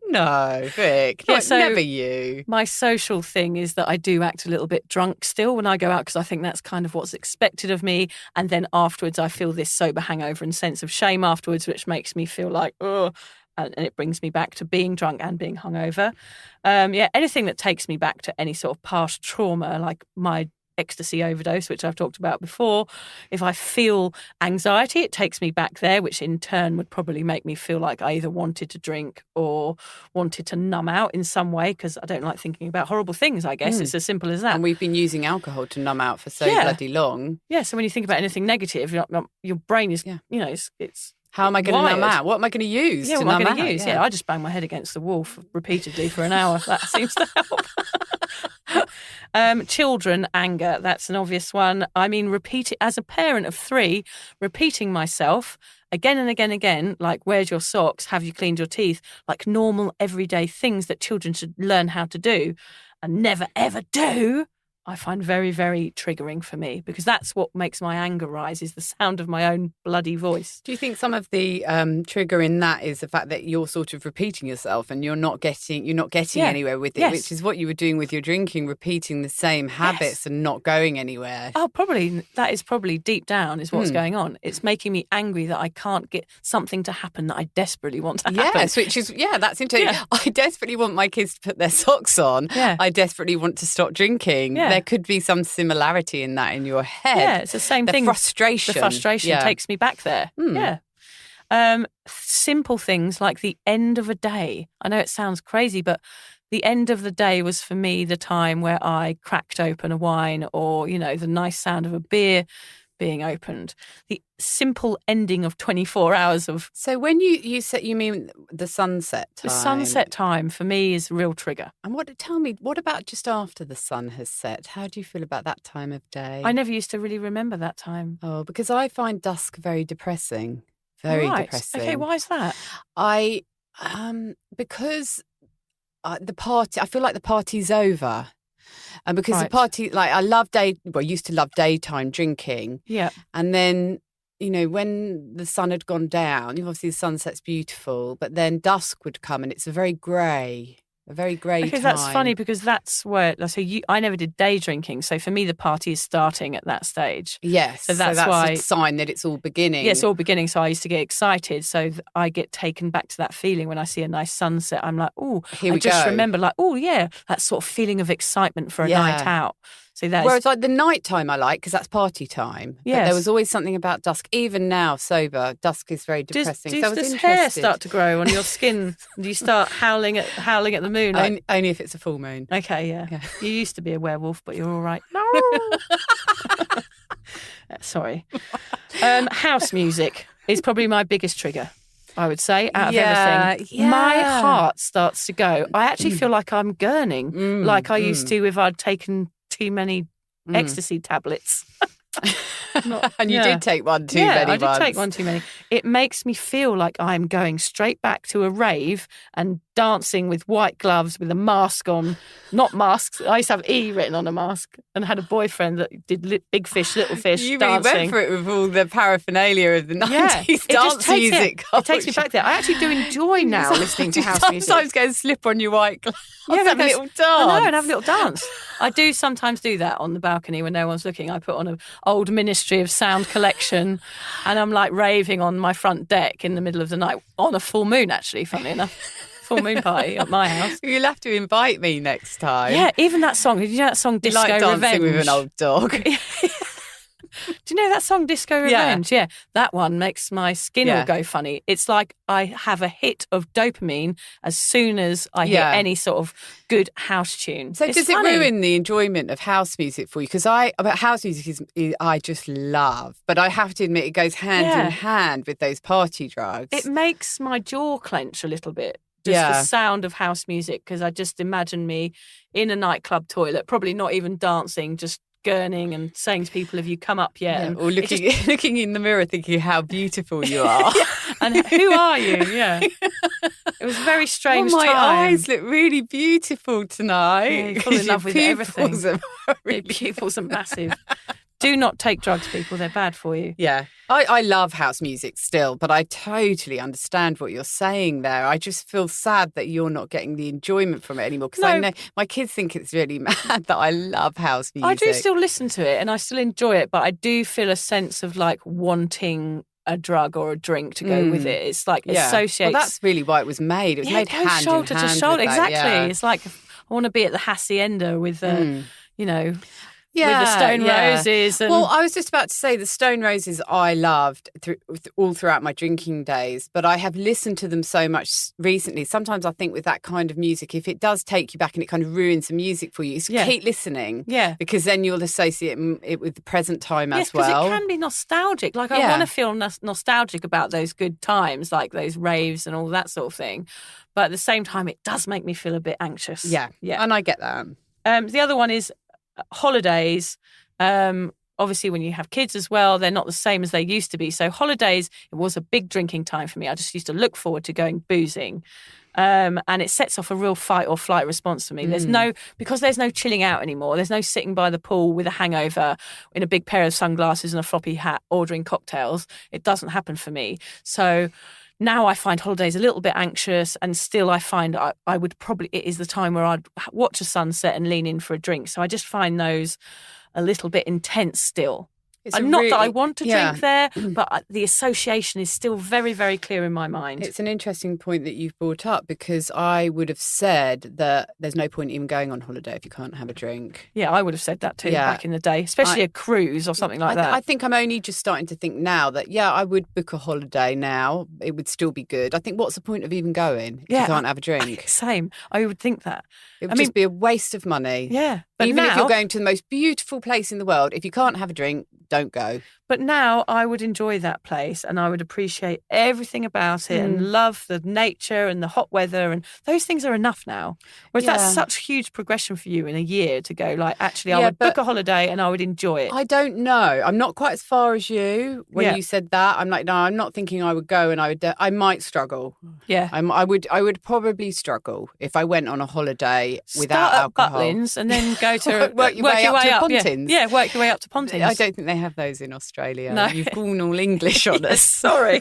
Speaker 7: No, Vic.
Speaker 6: Yeah, so
Speaker 7: never you.
Speaker 6: My social thing is that I do act a little bit drunk still when I go out because I think that's kind of what's expected of me. And then afterwards, I feel this sober hangover and sense of shame afterwards, which makes me feel like, oh, and it brings me back to being drunk and being hungover. Anything that takes me back to any sort of past trauma, like my ecstasy overdose, which I've talked about before. If I feel anxiety, it takes me back there, which in turn would probably make me feel like I either wanted to drink or wanted to numb out in some way because I don't like thinking about horrible things, I guess. It's as simple as that.
Speaker 7: And we've been using alcohol to numb out for so bloody long.
Speaker 6: Yeah, so when you think about anything negative, your brain is, it's
Speaker 7: how am I going to numb out? What am I going to use to numb out?
Speaker 6: What am I going to use? Yeah, I just bang my head against the wall repeatedly for an hour. That seems to help. Children, anger, that's an obvious one. I mean, as a parent of 3, repeating myself again and again and again, like, where's your socks? Have you cleaned your teeth? Like normal, everyday things that children should learn how to do and never, ever do. I find very, very triggering for me because that's what makes my anger rise is the sound of my own bloody voice.
Speaker 7: Do you think some of the trigger in that is the fact that you're sort of repeating yourself and you're not getting anywhere with it, which is what you were doing with your drinking, repeating the same habits and not going anywhere?
Speaker 6: Oh, probably. That is probably deep down is what's going on. It's making me angry that I can't get something to happen that I desperately want to happen.
Speaker 7: Yes, which is, that's interesting. Yeah. I desperately want my kids to put their socks on. Yeah. I desperately want to stop drinking. Yeah. There could be some similarity in that in your head.
Speaker 6: Yeah, it's the same thing.
Speaker 7: The frustration
Speaker 6: takes me back there. Yeah. Simple things like the end of a day. I know it sounds crazy, but the end of the day was for me the time where I cracked open a wine or, the nice sound of a beer being opened. The simple ending of 24 hours of...
Speaker 7: So when you said, you mean the sunset time?
Speaker 6: The sunset time for me is a real trigger.
Speaker 7: And tell me, what about just after the sun has set? How do you feel about that time of day?
Speaker 6: I never used to really remember that time.
Speaker 7: Oh, because I find dusk very depressing. Very depressing.
Speaker 6: Okay, why is that?
Speaker 7: Because the party, I feel like the party's over. And because the
Speaker 6: Right.
Speaker 7: party, I used to love daytime drinking.
Speaker 6: Yeah.
Speaker 7: And then, when the sun had gone down, obviously the sunset's beautiful, but then dusk would come and it's a very grey
Speaker 6: Okay,
Speaker 7: time.
Speaker 6: that's funny because that's where... I never did day drinking, so for me the party is starting at that stage.
Speaker 7: Yes.
Speaker 6: So that's
Speaker 7: a
Speaker 6: why...
Speaker 7: sign that it's all beginning.
Speaker 6: Yeah, it's all beginning, so I used to get excited. So I get taken back to that feeling when I see a nice sunset. I'm like, oh,
Speaker 7: Here we
Speaker 6: just
Speaker 7: go.
Speaker 6: remember that sort of feeling of excitement for a night out. So that's...
Speaker 7: Whereas the night time I like because that's party time.
Speaker 6: Yes.
Speaker 7: But there was always something about dusk. Even now, sober, dusk is very depressing. So I was
Speaker 6: does
Speaker 7: interested.
Speaker 6: hair start to grow on your skin? Do you start howling at the moon?
Speaker 7: Only if it's a full moon.
Speaker 6: Okay, yeah. You used to be a werewolf, but you're all right. No. Sorry. House music is probably my biggest trigger, I would say, out of everything.
Speaker 7: Yeah.
Speaker 6: My heart starts to go. I actually feel like I'm gurning, like I used to if I'd taken too many ecstasy tablets.
Speaker 7: And you did take one too many
Speaker 6: I did
Speaker 7: once.
Speaker 6: take one too many. It makes me feel like I'm going straight back to a rave and dancing with white gloves with a mask on. Not masks. I used to have E written on a mask and had a boyfriend that did big fish, little fish,
Speaker 7: You really
Speaker 6: dancing.
Speaker 7: went for it with all the paraphernalia of the 90s dance music.
Speaker 6: It takes me back there. I actually do enjoy now listening to house music.
Speaker 7: Sometimes go and slip on your white gloves and have a
Speaker 6: because-
Speaker 7: little dance.
Speaker 6: I know, and have a little dance. I do sometimes do that on the balcony when no one's looking. I put on an old Ministry of Sound collection and I'm like raving on my front deck in the middle of the night on a full moon, actually, funnily enough. Full moon party at my house.
Speaker 7: You'll have to invite me next time.
Speaker 6: Yeah, even that song. Did you know that song, Disco
Speaker 7: like dancing
Speaker 6: Revenge?
Speaker 7: with an old dog.
Speaker 6: Do you know that song, Disco Revenge? Yeah. That one makes my skin all go funny. It's like I have a hit of dopamine as soon as I hear any sort of good house tune.
Speaker 7: So
Speaker 6: It's
Speaker 7: does
Speaker 6: funny.
Speaker 7: it ruin the enjoyment of house music for you? Because house music is I just love, but I have to admit it goes hand in hand with those party drugs.
Speaker 6: It makes my jaw clench a little bit. Just the sound of house music, because I just imagine me in a nightclub toilet, probably not even dancing, just gurning and saying to people, have you come up yet? And
Speaker 7: or looking in the mirror thinking how beautiful you are.
Speaker 6: And who are you? Yeah. It was a very strange
Speaker 7: my
Speaker 6: time.
Speaker 7: eyes look really beautiful tonight.
Speaker 6: Yeah, you fall in love with everything.
Speaker 7: Your
Speaker 6: Pupils are massive. Do not take drugs, people. They're bad for you.
Speaker 7: Yeah. I love house music still, but I totally understand what you're saying there. I just feel sad that you're not getting the enjoyment from it anymore because I know my kids think it's really mad that I love house music.
Speaker 6: I do still listen to it and I still enjoy it, but I do feel a sense of like wanting a drug or a drink to go with it. It's like associates.
Speaker 7: Well, that's really why it was made. It was made hand
Speaker 6: shoulder
Speaker 7: in hand
Speaker 6: to shoulder.
Speaker 7: with that,
Speaker 6: Exactly. It's like I want to be at the hacienda with with the Stone Roses. And...
Speaker 7: Well, I was just about to say the Stone Roses I loved all throughout my drinking days, but I have listened to them so much recently. Sometimes I think with that kind of music, if it does take you back and it kind of ruins the music for you, keep listening.
Speaker 6: Yeah.
Speaker 7: Because then you'll associate it with the present time as well.
Speaker 6: Yes, because it can be nostalgic. Like I want to feel nostalgic about those good times, like those raves and all that sort of thing. But at the same time, it does make me feel a bit anxious.
Speaker 7: Yeah. And I get that.
Speaker 6: The other one is holidays. Obviously, when you have kids as well, they're not the same as they used to be. So holidays, it was a big drinking time for me. I just used to look forward to going boozing. And it sets off a real fight or flight response for me. Because there's no chilling out anymore. There's no sitting by the pool with a hangover in a big pair of sunglasses and a floppy hat ordering cocktails. It doesn't happen for me. So now I find holidays a little bit anxious, and still I find I would probably, it is the time where I'd watch a sunset and lean in for a drink. So I just find those a little bit intense still. Not that I want to drink there, but the association is still very, very clear in my mind.
Speaker 7: It's an interesting point that you've brought up, because I would have said that there's no point even going on holiday if you can't have a drink.
Speaker 6: Yeah, I would have said that too back in the day, especially a cruise or something like that.
Speaker 7: I think I'm only just starting to think now that, I would book a holiday now. It would still be good. I think, what's the point of even going if you can't have a drink?
Speaker 6: Same. I would think that.
Speaker 7: It would just be a waste of money.
Speaker 6: Yeah. But
Speaker 7: even
Speaker 6: now,
Speaker 7: if you're going to the most beautiful place in the world, if you can't have a drink, don't go.
Speaker 6: But now I would enjoy that place and I would appreciate everything about it and love the nature and the hot weather, and those things are enough now. Whereas that's such huge progression for you in a year to go, like, actually, I would book a holiday and I would enjoy it.
Speaker 7: I don't know. I'm not quite as far as you when you said that. I'm like, no, I'm not thinking I would go, and I might struggle.
Speaker 6: Yeah.
Speaker 7: I would probably struggle if I went on a holiday without alcohol.
Speaker 6: Start at Butlins and then go to
Speaker 7: work your way up to Pontins.
Speaker 6: Yeah, work your way up to Pontins.
Speaker 7: I don't think they have those in Australia.
Speaker 6: No.
Speaker 7: You've gone all English on us.
Speaker 6: Sorry.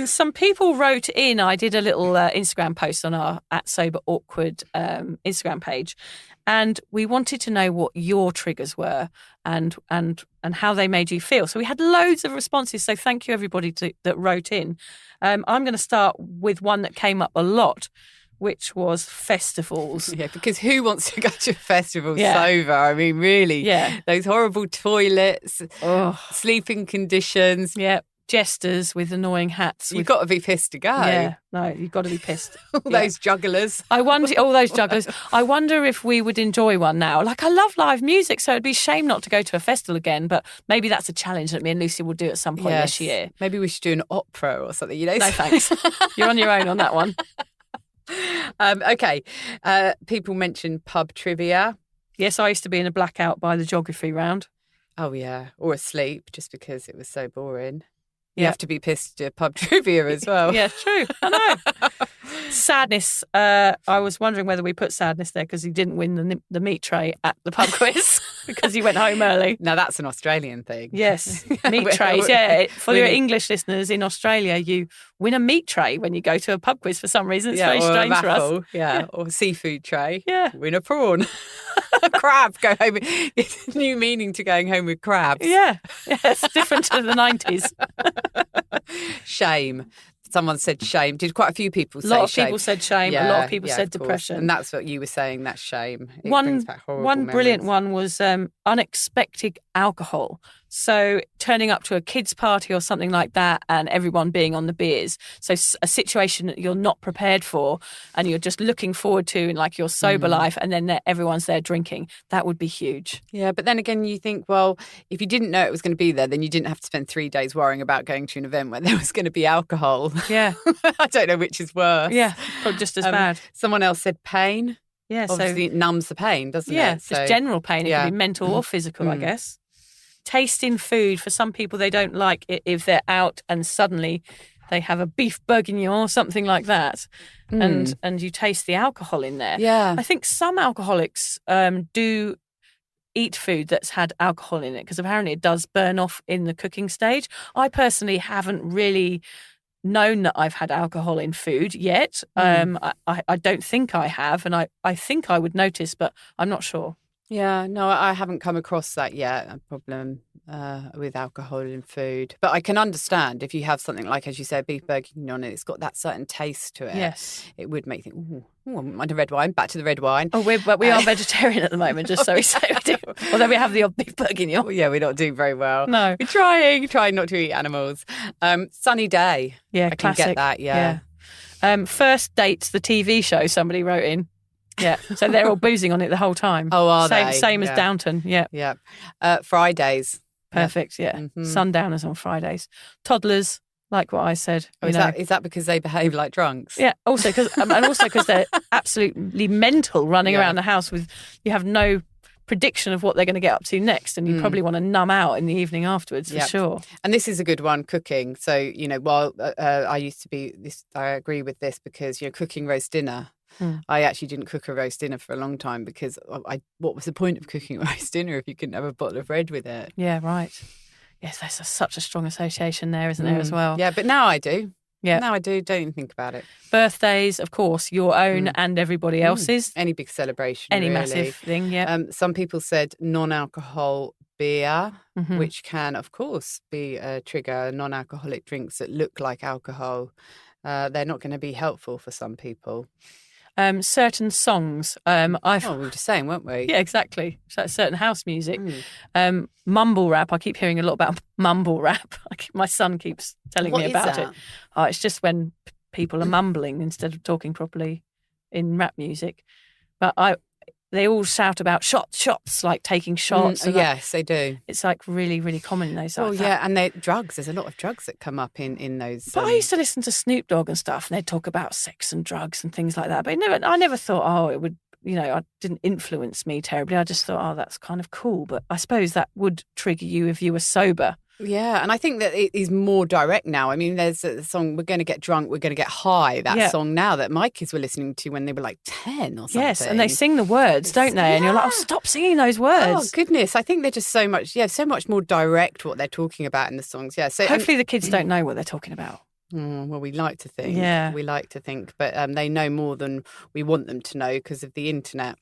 Speaker 6: Some people wrote in. I did a little Instagram post on our @SoberAwkward Instagram page, and we wanted to know what your triggers were and how they made you feel. So we had loads of responses. So thank you everybody that wrote in. I'm going to start with one that came up a lot, which was festivals.
Speaker 7: Yeah, because who wants to go to a festival sober? I mean, really?
Speaker 6: Yeah.
Speaker 7: Those horrible toilets, sleeping conditions.
Speaker 6: Yeah. Jesters with annoying hats.
Speaker 7: You've got to be pissed to go.
Speaker 6: Yeah, no, you've got to be pissed.
Speaker 7: All those jugglers.
Speaker 6: All those jugglers. I wonder if we would enjoy one now. Like, I love live music, so it'd be a shame not to go to a festival again, but maybe that's a challenge that me and Lucy will do at some point this year.
Speaker 7: Maybe we should do an opera or something,
Speaker 6: No, thanks. You're on your own on that one.
Speaker 7: Okay. People mentioned pub trivia.
Speaker 6: Yes, I used to be in a blackout by the geography round.
Speaker 7: Oh, yeah. Or asleep, just because it was so boring. You have to be pissed to pub trivia as well.
Speaker 6: Yeah, true. I know. Sadness. I was wondering whether we put sadness there because he didn't win the meat tray at the pub quiz because he went home early.
Speaker 7: Now, that's an Australian thing.
Speaker 6: Yes, meat trays. Yeah, for your English listeners in Australia, you win a meat tray when you go to a pub quiz for some reason. It's very strange for us.
Speaker 7: Yeah, or a seafood tray.
Speaker 6: Yeah.
Speaker 7: Win a prawn. A crab. Go home. It's a new meaning to going home with crabs.
Speaker 6: Yeah, it's different to the 90s.
Speaker 7: Shame. Someone said shame. Did quite a few people say shame?
Speaker 6: A lot of people said shame.
Speaker 7: Yeah,
Speaker 6: a lot of people said
Speaker 7: of course.
Speaker 6: depression.
Speaker 7: And that's what you were saying, that's shame. It
Speaker 6: one
Speaker 7: brings back horrible
Speaker 6: one brilliant
Speaker 7: memories.
Speaker 6: one was unexpected alcohol. So turning up to a kids' party or something like that and everyone being on the beers. So a situation that you're not prepared for and you're just looking forward to in like your sober life, and then everyone's there drinking. That would be huge.
Speaker 7: Yeah, but then again, you think, well, if you didn't know it was going to be there, then you didn't have to spend 3 days worrying about going to an event where there was going to be alcohol.
Speaker 6: Yeah.
Speaker 7: I don't know which is worse.
Speaker 6: Yeah, probably just as bad.
Speaker 7: Someone else said pain.
Speaker 6: Yeah,
Speaker 7: obviously it numbs the pain, doesn't it?
Speaker 6: Yeah, just general pain. It can be mental or physical, I guess. Tasting food, for some people, they don't like it if they're out and suddenly they have a beef bourguignon or something like that, and you taste the alcohol in there.
Speaker 7: Yeah.
Speaker 6: I think some alcoholics do eat food that's had alcohol in it because apparently it does burn off in the cooking stage. I personally haven't really known that I've had alcohol in food yet. I don't think I have, and I think I would notice, but I'm not sure.
Speaker 7: Yeah, no, I haven't come across that yet, a problem with alcohol in food. But I can understand if you have something like, as you said, beef bourguignon, it's got that certain taste to it.
Speaker 6: Yes.
Speaker 7: It would make you think, ooh, I wouldn't mind a red wine. Back to the red wine.
Speaker 6: Oh, we are vegetarian at the moment, just so we say we do. Although we have the odd beef bourguignon.
Speaker 7: Yeah, we're not doing very well.
Speaker 6: No.
Speaker 7: We're trying not to eat animals. Sunny Day.
Speaker 6: Yeah,
Speaker 7: I
Speaker 6: classic.
Speaker 7: can get that, yeah.
Speaker 6: First Dates, the TV show, somebody wrote in. Yeah, so they're all boozing on it the whole time.
Speaker 7: Oh, are they?
Speaker 6: Same as Downton, yeah.
Speaker 7: Yeah. Fridays.
Speaker 6: Perfect, yeah. Sundowners on Fridays. Toddlers, like what I said.
Speaker 7: Oh, is that because they behave like drunks?
Speaker 6: Yeah, also because they're absolutely mental running around the house you have no prediction of what they're going to get up to next, and you probably want to numb out in the evening afterwards, for sure.
Speaker 7: And this is a good one, cooking. So, while I used to be this, I agree with this because, cooking roast dinner. I actually didn't cook a roast dinner for a long time because what was the point of cooking a roast dinner if you couldn't have a bottle of red with it?
Speaker 6: Yeah, right. Yes, there's such a strong association there, isn't there, as well?
Speaker 7: Yeah, but now I do.
Speaker 6: Yeah.
Speaker 7: Now I do. Don't even think about it.
Speaker 6: Birthdays, of course, your own and everybody else's.
Speaker 7: Any big celebration.
Speaker 6: Any
Speaker 7: really.
Speaker 6: massive thing, yeah.
Speaker 7: Some people said non-alcohol beer,
Speaker 6: Mhm.
Speaker 7: which can, of course, be a trigger. Non-alcoholic drinks that look like alcohol, they're not going to be helpful for some people.
Speaker 6: Certain songs. I've
Speaker 7: Oh, we were just saying, weren't we?
Speaker 6: Yeah, exactly. So certain house music. Mumble rap. I keep hearing a lot about mumble rap. My son keeps telling
Speaker 7: What
Speaker 6: me
Speaker 7: is
Speaker 6: about
Speaker 7: that?
Speaker 6: it. Oh, it's just when people are mumbling instead of talking properly in rap music. But they all shout about shots, like taking shots. and
Speaker 7: Yes, they do.
Speaker 6: it's like really, really common in those.
Speaker 7: Oh,
Speaker 6: like
Speaker 7: yeah, and drugs. There's a lot of drugs that come up in those.
Speaker 6: But I used to listen to Snoop Dogg and stuff, and they'd talk about sex and drugs and things like that. But I never thought, oh, it would, it didn't influence me terribly. I just thought, oh, that's kind of cool. But I suppose that would trigger you if you were sober.
Speaker 7: Yeah, and I think that it is more direct now. I mean, there's a song, We're Going to Get Drunk, We're Going to Get High, that song now that my kids were listening to when they were like 10 or something.
Speaker 6: Yes, and they sing the words, don't they? And you're like, oh, stop singing those words.
Speaker 7: Oh, goodness. I think they're just so much more direct what they're talking about in the songs. Yeah. So
Speaker 6: hopefully the kids don't know what they're talking about.
Speaker 7: Well, we like to think.
Speaker 6: Yeah.
Speaker 7: We like to think, but they know more than we want them to know because of the internet.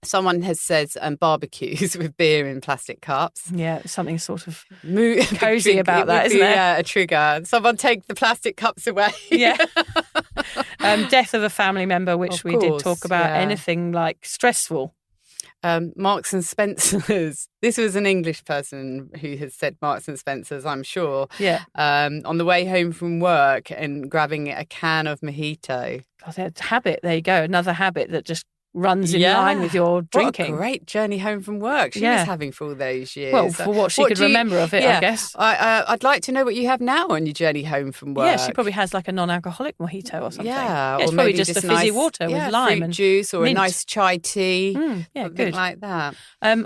Speaker 7: Someone has said barbecues with beer in plastic cups.
Speaker 6: Yeah, something sort of
Speaker 7: cozy
Speaker 6: cozy about that, isn't there?
Speaker 7: Yeah, a trigger. Someone take the plastic cups away.
Speaker 6: Yeah. Death of a family member, which
Speaker 7: Of
Speaker 6: we did
Speaker 7: course,
Speaker 6: talk about.
Speaker 7: yeah.
Speaker 6: Anything like stressful.
Speaker 7: Marks and Spencer's. This was an English person who has said Marks and Spencer's, I'm sure.
Speaker 6: Yeah.
Speaker 7: On the way home from work and grabbing a can of mojito.
Speaker 6: God, that habit. There you go. Another habit that just runs in line with your drinking.
Speaker 7: What a great journey home from work she was having for all those years.
Speaker 6: Well, for what she could remember of it, I guess.
Speaker 7: I'd like to know what you have now on your journey home from work.
Speaker 6: Yeah, she probably has like a non-alcoholic mojito or something.
Speaker 7: Yeah,
Speaker 6: it's
Speaker 7: or
Speaker 6: probably
Speaker 7: maybe
Speaker 6: just a fizzy water with lime
Speaker 7: fruit
Speaker 6: and
Speaker 7: juice or
Speaker 6: mint.
Speaker 7: a nice chai tea.
Speaker 6: Yeah,
Speaker 7: something
Speaker 6: good.
Speaker 7: like that.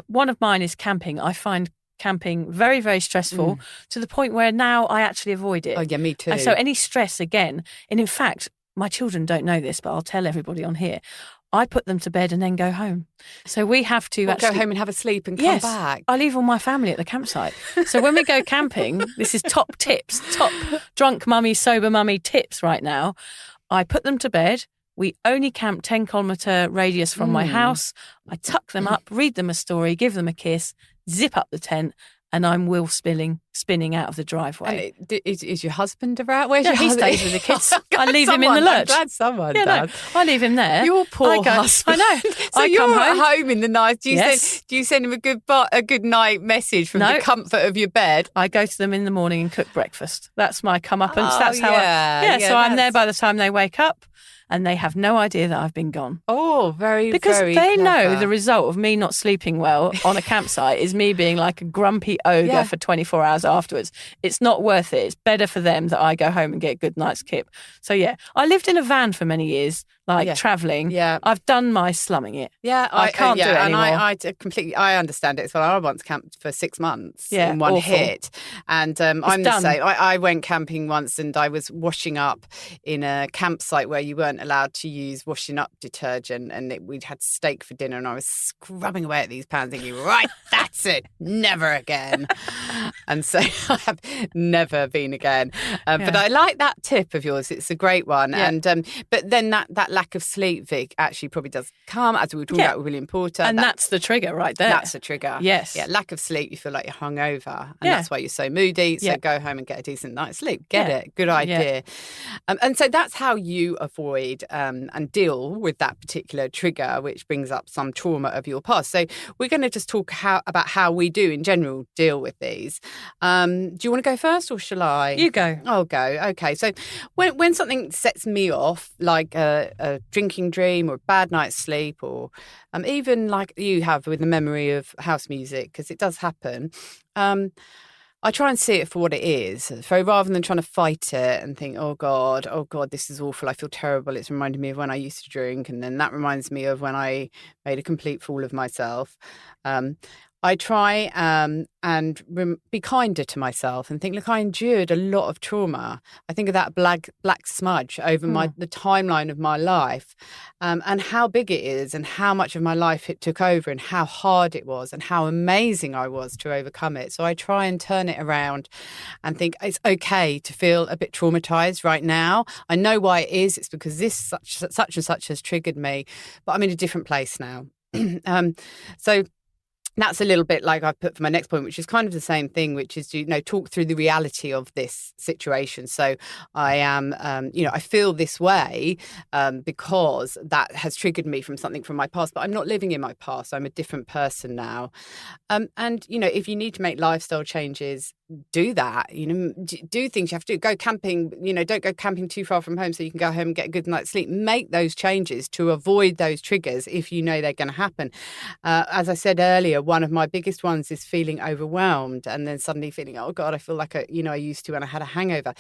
Speaker 6: One of mine is camping. I find camping very, very stressful to the point where now I actually avoid it.
Speaker 7: Oh, yeah, me too.
Speaker 6: And so any stress again, and in fact, my children don't know this, but I'll tell everybody on here. I put them to bed and then go home. So we have to actually
Speaker 7: go home and have a sleep and come back.
Speaker 6: I leave all my family at the campsite. So when we go camping, this is top tips, top drunk mummy, sober mummy tips right now. I put them to bed. We only camp 10-kilometre radius from my house. I tuck them up, read them a story, give them a kiss, zip up the tent, and I'm Will spinning out of the driveway.
Speaker 7: And is your husband around? Where's your
Speaker 6: he
Speaker 7: husband?
Speaker 6: stays with the kids. I leave him in the lurch.
Speaker 7: I'm glad someone
Speaker 6: Yeah, no,
Speaker 7: does.
Speaker 6: I leave him there.
Speaker 7: Your poor
Speaker 6: I
Speaker 7: husband.
Speaker 6: I know.
Speaker 7: So
Speaker 6: I
Speaker 7: you're
Speaker 6: come
Speaker 7: at
Speaker 6: home.
Speaker 7: home in the night. Do you send him a good night message from the comfort of your bed?
Speaker 6: I go to them in the morning and cook breakfast. That's my comeuppance.
Speaker 7: Oh,
Speaker 6: That's how
Speaker 7: yeah,
Speaker 6: so I'm there
Speaker 7: that's-
Speaker 6: by the time they wake up and they have no idea that I've been gone.
Speaker 7: Oh,
Speaker 6: Because
Speaker 7: very
Speaker 6: they know
Speaker 7: clever.
Speaker 6: the result of me not sleeping well on a campsite is me being like a grumpy ogre
Speaker 7: Yeah.
Speaker 6: for 24 hours afterwards. It's not worth it. It's better for them that I go home and get a good night's kip. So yeah, I lived in a van for many years, travelling.
Speaker 7: Yeah.
Speaker 6: I've done my slumming it.
Speaker 7: Yeah,
Speaker 6: I can't do it
Speaker 7: and
Speaker 6: anymore.
Speaker 7: I understand it as well. I once camped for 6 months
Speaker 6: Yeah,
Speaker 7: in one
Speaker 6: awful.
Speaker 7: hit, and I'm the
Speaker 6: done.
Speaker 7: same. I went camping once, and I was washing up in a campsite where you weren't allowed to use washing up detergent, and we'd had steak for dinner, and I was scrubbing away at these pans, thinking, right, that's it, never again. And so I have never been again. But I like that tip of yours. It's a great one.
Speaker 6: Yeah.
Speaker 7: And but then that lack of sleep, Vic, actually probably does come, as we were talking about with William Porter.
Speaker 6: And that's the trigger right there.
Speaker 7: That's a trigger.
Speaker 6: Yes.
Speaker 7: Yeah, lack of sleep, you feel like you're hungover. And
Speaker 6: Yeah.
Speaker 7: that's why you're so moody. So
Speaker 6: Yeah.
Speaker 7: go home and get a decent night's sleep. Get
Speaker 6: Yeah.
Speaker 7: it. Good idea. And so that's how you avoid and deal with that particular trigger, which brings up some trauma of your past. So we're going to just talk about how we do in general deal with these. Do you want to go first or shall I?
Speaker 6: You go.
Speaker 7: I'll go. Okay. So when something sets me off, like a drinking dream or a bad night's sleep, or even like you have with the memory of house music, because it does happen, I try and see it for what it is. So rather than trying to fight it and think, oh God, this is awful, I feel terrible, it's reminding me of when I used to drink, and then that reminds me of when I made a complete fool of myself. I try and be kinder to myself and think, look, I endured a lot of trauma. I think of that black smudge over the timeline of my life, and how big it is and how much of my life it took over and how hard it was and how amazing I was to overcome it. So I try and turn it around and think it's okay to feel a bit traumatized right now. I know why it is. It's because this such and such has triggered me, but I'm in a different place now. So that's a little bit like I put for my next point, which is kind of the same thing, which is to, talk through the reality of this situation. So I am, I feel this way because that has triggered me from something from my past, but I'm not living in my past. I'm a different person now. And, if you need to make lifestyle changes, do that, do things you have to do. Go camping, don't go camping too far from home so you can go home and get a good night's sleep. Make those changes to avoid those triggers if you know they're going to happen. As I said earlier, one of my biggest ones is feeling overwhelmed and then suddenly feeling, oh God, I feel like I used to when I had a hangover.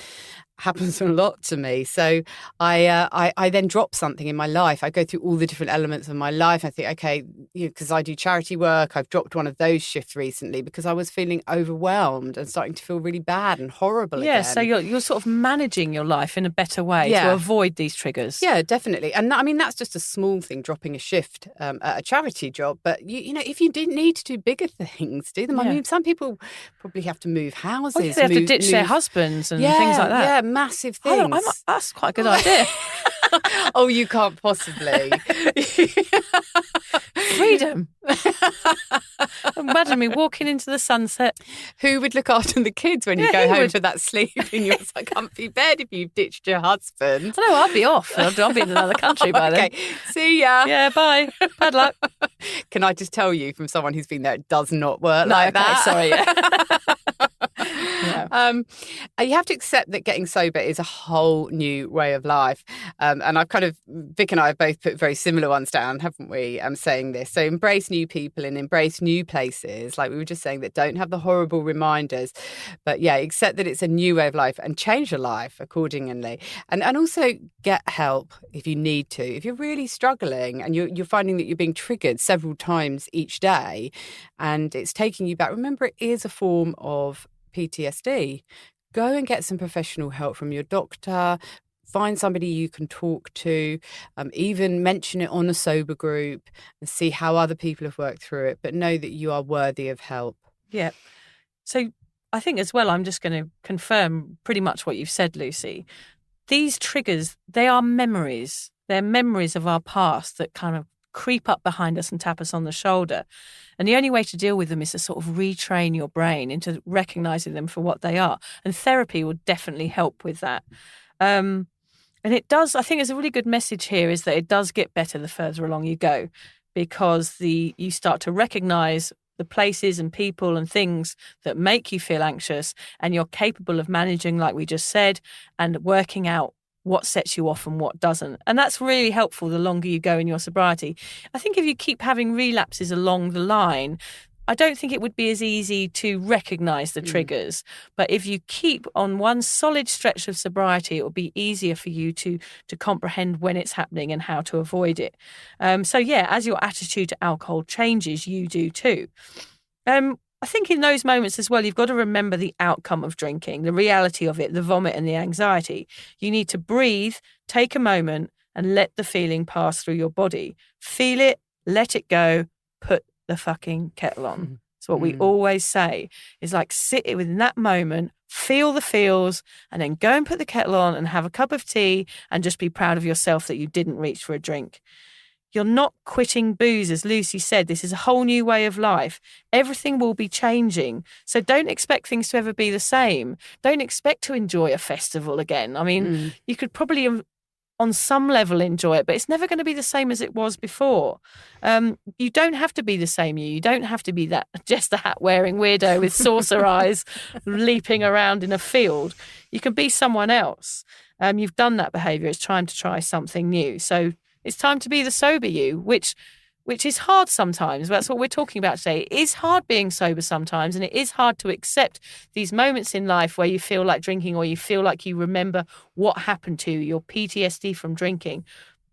Speaker 7: Happens a lot to me. So I then drop something in my life. I go through all the different elements of my life. I think, okay, because I do charity work, I've dropped one of those shifts recently because I was feeling overwhelmed and starting to feel really bad and horrible again.
Speaker 6: So you're sort of managing your life in a better way to avoid these triggers.
Speaker 7: Yeah, definitely. And that's just a small thing, dropping a shift at a charity job. But, if you didn't need to do bigger things, do them. Yeah. I mean, some people probably have to move houses.
Speaker 6: They have to ditch their husbands and things like that.
Speaker 7: Yeah, massive things.
Speaker 6: That's quite a good idea.
Speaker 7: Oh, you can't possibly.
Speaker 6: Freedom. Imagine me walking into the sunset.
Speaker 7: Who would look after the kids when you go home for that sleep in your comfy bed if you've ditched your husband?
Speaker 6: No, I'll be off. I'll be in another country by then.
Speaker 7: Okay, see ya.
Speaker 6: Yeah, bye. Bad luck.
Speaker 7: Can I just tell you from someone who's been there, it does not work like that.
Speaker 6: Sorry.
Speaker 7: You have to accept that getting sober is a whole new way of life. And I've Vic and I have both put very similar ones down, haven't we? Saying this. So embrace new people and embrace new places. Like we were just saying, that don't have the horrible reminders. But accept that it's a new way of life and change your life accordingly. And also get help if you need to. If you're really struggling and you're finding that you're being triggered several times each day and it's taking you back, remember it is a form of PTSD. Go and get some professional help from your doctor. Find somebody you can talk to, even mention it on a sober group and see how other people have worked through it. But know that you are worthy of help.
Speaker 6: Yeah. So I think as well, I'm just going to confirm pretty much what you've said, Lucy. These triggers, they are memories. They're memories of our past that kind of creep up behind us and tap us on the shoulder. And the only way to deal with them is to sort of retrain your brain into recognizing them for what they are. And therapy will definitely help with that. And it does, I think it's a really good message here is that it does get better the further along you go, because you start to recognize the places and people and things that make you feel anxious, and you're capable of managing, like we just said, and working out what sets you off and what doesn't. And that's really helpful the longer you go in your sobriety. I think if you keep having relapses along the line, I don't think it would be as easy to recognise the triggers. But if you keep on one solid stretch of sobriety, it will be easier for you to comprehend when it's happening and how to avoid it. So as your attitude to alcohol changes, you do too. I think in those moments as well, you've got to remember the outcome of drinking, the reality of it, the vomit and the anxiety. You need to breathe, take a moment and let the feeling pass through your body. Feel it, let it go, put the fucking kettle on. It's what we always say, is like sit it within that moment, feel the feels, and then go and put the kettle on and have a cup of tea and just be proud of yourself that you didn't reach for a drink. You're not quitting booze, as Lucy said. This is a whole new way of life. Everything will be changing. So don't expect things to ever be the same. Don't expect to enjoy a festival again. I mean, you could probably on some level enjoy it, but it's never going to be the same as it was before. You don't have to be the same you. You don't have to be that just a hat wearing weirdo with saucer eyes leaping around in a field. You can be someone else. You've done that behaviour. It's time to try something new. So it's time to be the sober you, which is hard sometimes. That's what we're talking about today. It is hard being sober sometimes, and it is hard to accept these moments in life where you feel like drinking or you feel like you remember what happened to you, your PTSD from drinking.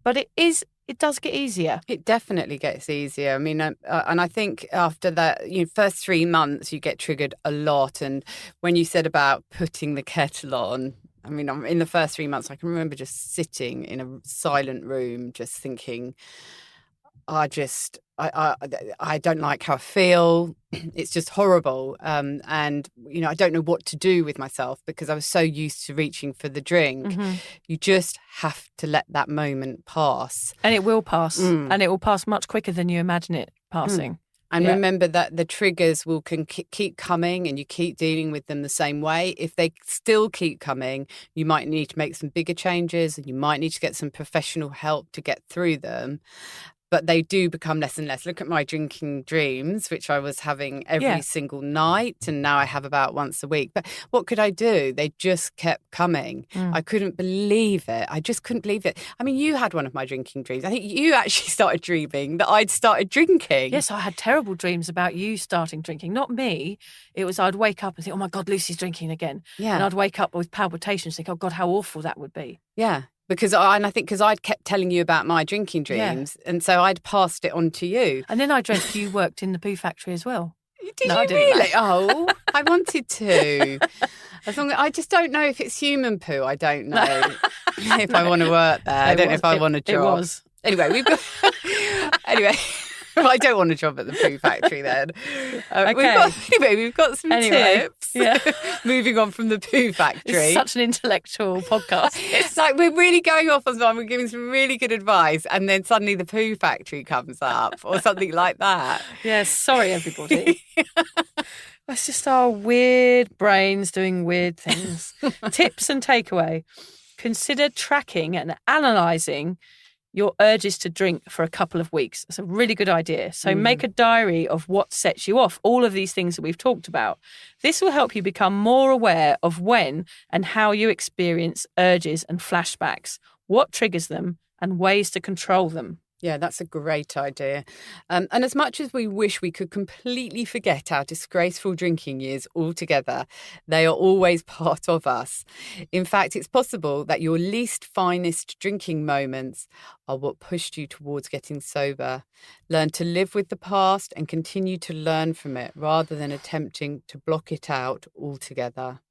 Speaker 6: But it does get easier.
Speaker 7: It definitely gets easier. I mean, and I think after that, first 3 months, you get triggered a lot. And when you said about putting the kettle on, I mean, in the first 3 months, I can remember just sitting in a silent room, just thinking, I don't like how I feel. It's just horrible. And, I don't know what to do with myself because I was so used to reaching for the drink. Mm-hmm. You just have to let that moment pass.
Speaker 6: And it will pass. And it will pass much quicker than you imagine it passing.
Speaker 7: And remember that the triggers can keep coming and you keep dealing with them the same way. If they still keep coming, you might need to make some bigger changes and you might need to get some professional help to get through them. But they do become less and less. Look at my drinking dreams, which I was having every single night, and now I have about once a week. But what could I do? They just kept coming. I couldn't believe it. I just couldn't believe it. I mean, you had one of my drinking dreams. I think you actually started dreaming that I'd started drinking.
Speaker 6: Yes, I had terrible dreams about you starting drinking. Not me. It was I'd wake up and think, oh my God, Lucy's drinking again.
Speaker 7: Yeah.
Speaker 6: And I'd wake up with palpitations, think, oh God, how awful that would be.
Speaker 7: Yeah. Because I'd kept telling you about my drinking dreams, and so I'd passed it on to you.
Speaker 6: And then I dreamt you worked in the poo factory as well.
Speaker 7: Did you really? Oh, I wanted to. I just don't know if it's human poo. I don't know if I want to work there. I don't know if I want to job.
Speaker 6: It was.
Speaker 7: Anyway, I don't want to job at the poo factory then.
Speaker 6: Okay.
Speaker 7: We've got some tips.
Speaker 6: Yeah.
Speaker 7: Moving on from the poo factory.
Speaker 6: It's such an intellectual podcast.
Speaker 7: It's like we're really going off on something. We're giving some really good advice, and then suddenly the poo factory comes up or something like that.
Speaker 6: Yes, sorry everybody. That's just our weird brains doing weird things. Tips and takeaway. Consider tracking and analysing your urges to drink for a couple of weeks. That's a really good idea. So make a diary of what sets you off, all of these things that we've talked about. This will help you become more aware of when and how you experience urges and flashbacks, what triggers them, and ways to control them.
Speaker 7: Yeah, that's a great idea. And as much as we wish we could completely forget our disgraceful drinking years altogether, they are always part of us. In fact, it's possible that your least finest drinking moments are what pushed you towards getting sober. Learn to live with the past and continue to learn from it rather than attempting to block it out altogether.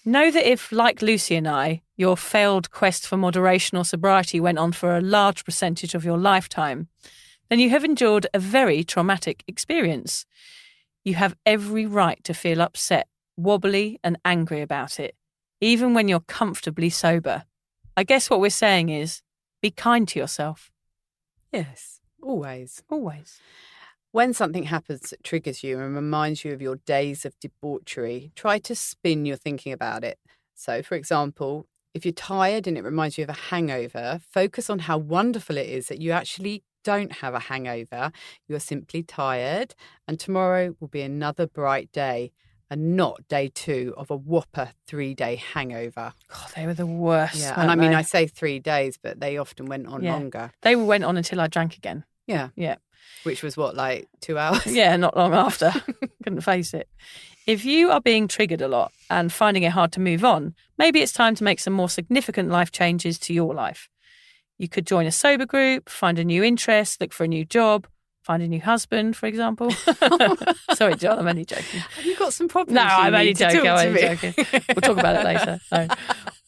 Speaker 6: Know that if, like Lucy and I, your failed quest for moderation or sobriety went on for a large percentage of your lifetime, then you have endured a very traumatic experience. You have every right to feel upset, wobbly and angry about it, even when you're comfortably sober. I guess what we're saying is, be kind to yourself.
Speaker 7: Yes, always.
Speaker 6: Always.
Speaker 7: When something happens that triggers you and reminds you of your days of debauchery, try to spin your thinking about it. So, for example, if you're tired and it reminds you of a hangover, focus on how wonderful it is that you actually don't have a hangover. You're simply tired, and tomorrow will be another bright day and not day 2 of a whopper 3-day hangover.
Speaker 6: God, they were the worst.
Speaker 7: Yeah, and I mean, I say 3 days, but they often went on longer.
Speaker 6: They went on until I drank again.
Speaker 7: Yeah.
Speaker 6: Yeah.
Speaker 7: Which was what, like 2 hours?
Speaker 6: Yeah, not long after. Couldn't face it. If you are being triggered a lot and finding it hard to move on, maybe it's time to make some more significant life changes to your life. You could join a sober group, find a new interest, look for a new job, find a new husband, for example. Sorry, John, I'm only joking.
Speaker 7: Have you got some problems?
Speaker 6: No, I'm only joking. We'll talk about it later. No.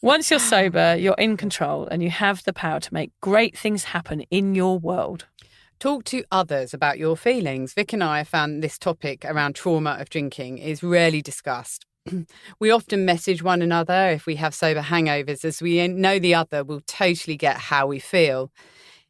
Speaker 6: Once you're sober, you're in control and you have the power to make great things happen in your world.
Speaker 7: Talk to others about your feelings. Vic and I have found this topic around trauma of drinking is rarely discussed. We often message one another if we have sober hangovers, as we know the other will totally get how we feel.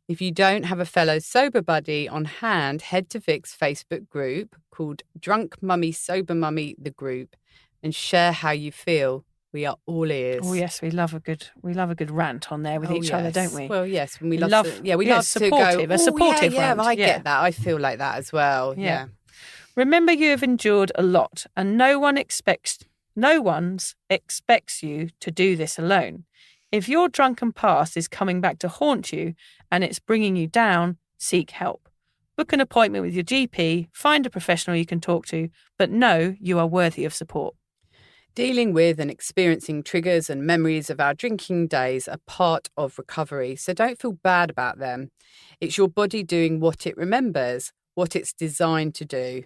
Speaker 7: If you don't have a fellow sober buddy on hand, head to Vic's Facebook group called Drunk Mummy Sober Mummy the Group and share how you feel. We are all ears.
Speaker 6: Oh yes, we love a good rant on there with each other, don't we?
Speaker 7: Well, yes, we love to go
Speaker 6: supportive rant.
Speaker 7: I get that. I feel like that as well. Yeah.
Speaker 6: Remember, you have endured a lot, and no one expects you to do this alone. If your drunken past is coming back to haunt you and it's bringing you down, seek help. Book an appointment with your GP, find a professional you can talk to, but know you are worthy of support.
Speaker 7: Dealing with and experiencing triggers and memories of our drinking days are part of recovery, so don't feel bad about them. It's your body doing what it remembers, what it's designed to do.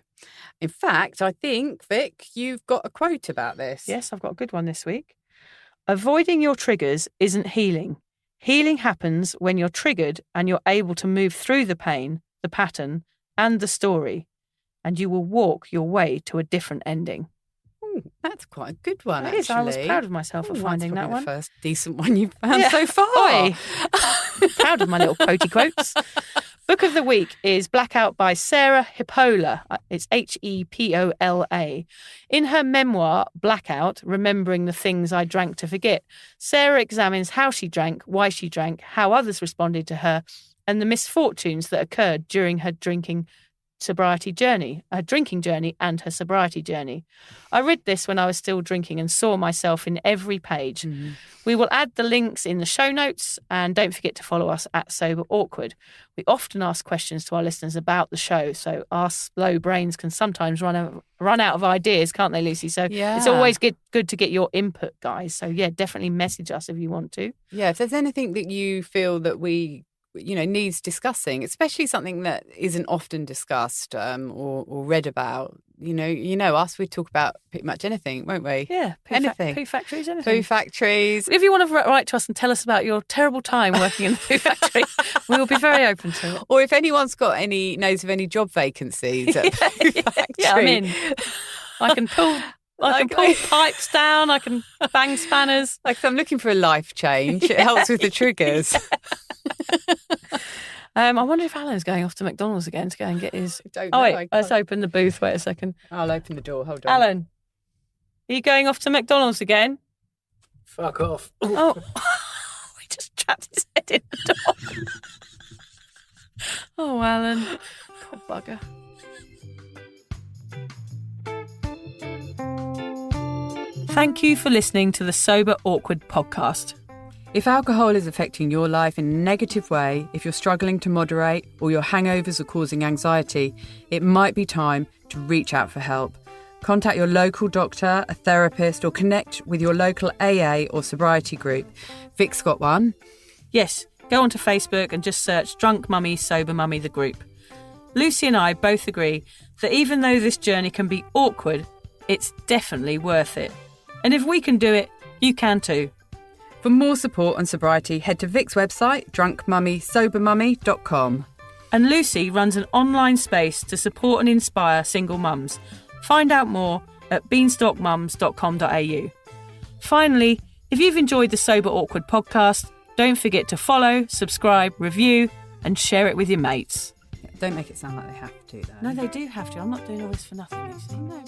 Speaker 7: In fact, I think, Vic, you've got a quote about this.
Speaker 6: Yes, I've got a good one this week. Avoiding your triggers isn't healing. Healing happens when you're triggered and you're able to move through the pain, the pattern, and the story, and you will walk your way to a different ending.
Speaker 7: That's quite a good one,
Speaker 6: It is.
Speaker 7: actually.
Speaker 6: I was proud of myself for finding that one.
Speaker 7: The first decent one you've found so far.
Speaker 6: Oi. Proud of my little quotey quotes. Book of the week is Blackout by Sarah Hipola. It's Hepola. In her memoir, Blackout, Remembering the Things I Drank to Forget, Sarah examines how she drank, why she drank, how others responded to her, and the misfortunes that occurred during her drinking journey and her sobriety journey. I read this when I was still drinking and saw myself in every page. Mm-hmm. We will add the links in the show notes, and don't forget to follow us at Sober Awkward. We often ask questions to our listeners about the show, so our slow brains can sometimes run out of ideas, can't they, Lucy? So it's always good to get your input, guys. So yeah, definitely message us if you want to.
Speaker 7: Yeah, if there's anything that you feel that we needs discussing, especially something that isn't often discussed or read about. You know us, we talk about pretty much anything, won't we?
Speaker 6: Yeah,
Speaker 7: anything.
Speaker 6: Poo factories, anything.
Speaker 7: Poo factories.
Speaker 6: If you want to write to us and tell us about your terrible time working in the poo factory, we will be very open to it.
Speaker 7: Or if anyone's knows of any job vacancies at poo factory.
Speaker 6: Yeah, I'm in. I can pull pipes down. I can bang spanners.
Speaker 7: Like, I'm looking for a life change. It helps with the triggers.
Speaker 6: I wonder if Alan's going off to McDonald's again to go and get his...
Speaker 7: Don't know,
Speaker 6: wait, let's open the booth. Wait a second.
Speaker 7: I'll open the door. Hold on.
Speaker 6: Alan, are you going off to McDonald's again?
Speaker 8: Fuck off.
Speaker 6: Oh, we just trapped his head in the door. Oh, Alan. Poor bugger. Thank you for listening to the Sober Awkward podcast.
Speaker 7: If alcohol is affecting your life in a negative way, if you're struggling to moderate or your hangovers are causing anxiety, it might be time to reach out for help. Contact your local doctor, a therapist, or connect with your local AA or sobriety group. Vic's got one.
Speaker 6: Yes, go onto Facebook and just search Drunk Mummy, Sober Mummy, the group. Lucy and I both agree that even though this journey can be awkward, it's definitely worth it. And if we can do it, you can too.
Speaker 7: For more support on sobriety, head to Vic's website, drunkmummysobermummy.com.
Speaker 6: And Lucy runs an online space to support and inspire single mums. Find out more at beanstalkmums.com.au. Finally, if you've enjoyed the Sober Awkward podcast, don't forget to follow, subscribe, review, and share it with your mates.
Speaker 7: Don't make it sound like they have to, though.
Speaker 6: No, they do have to. I'm not doing all this for nothing, Lucy. No.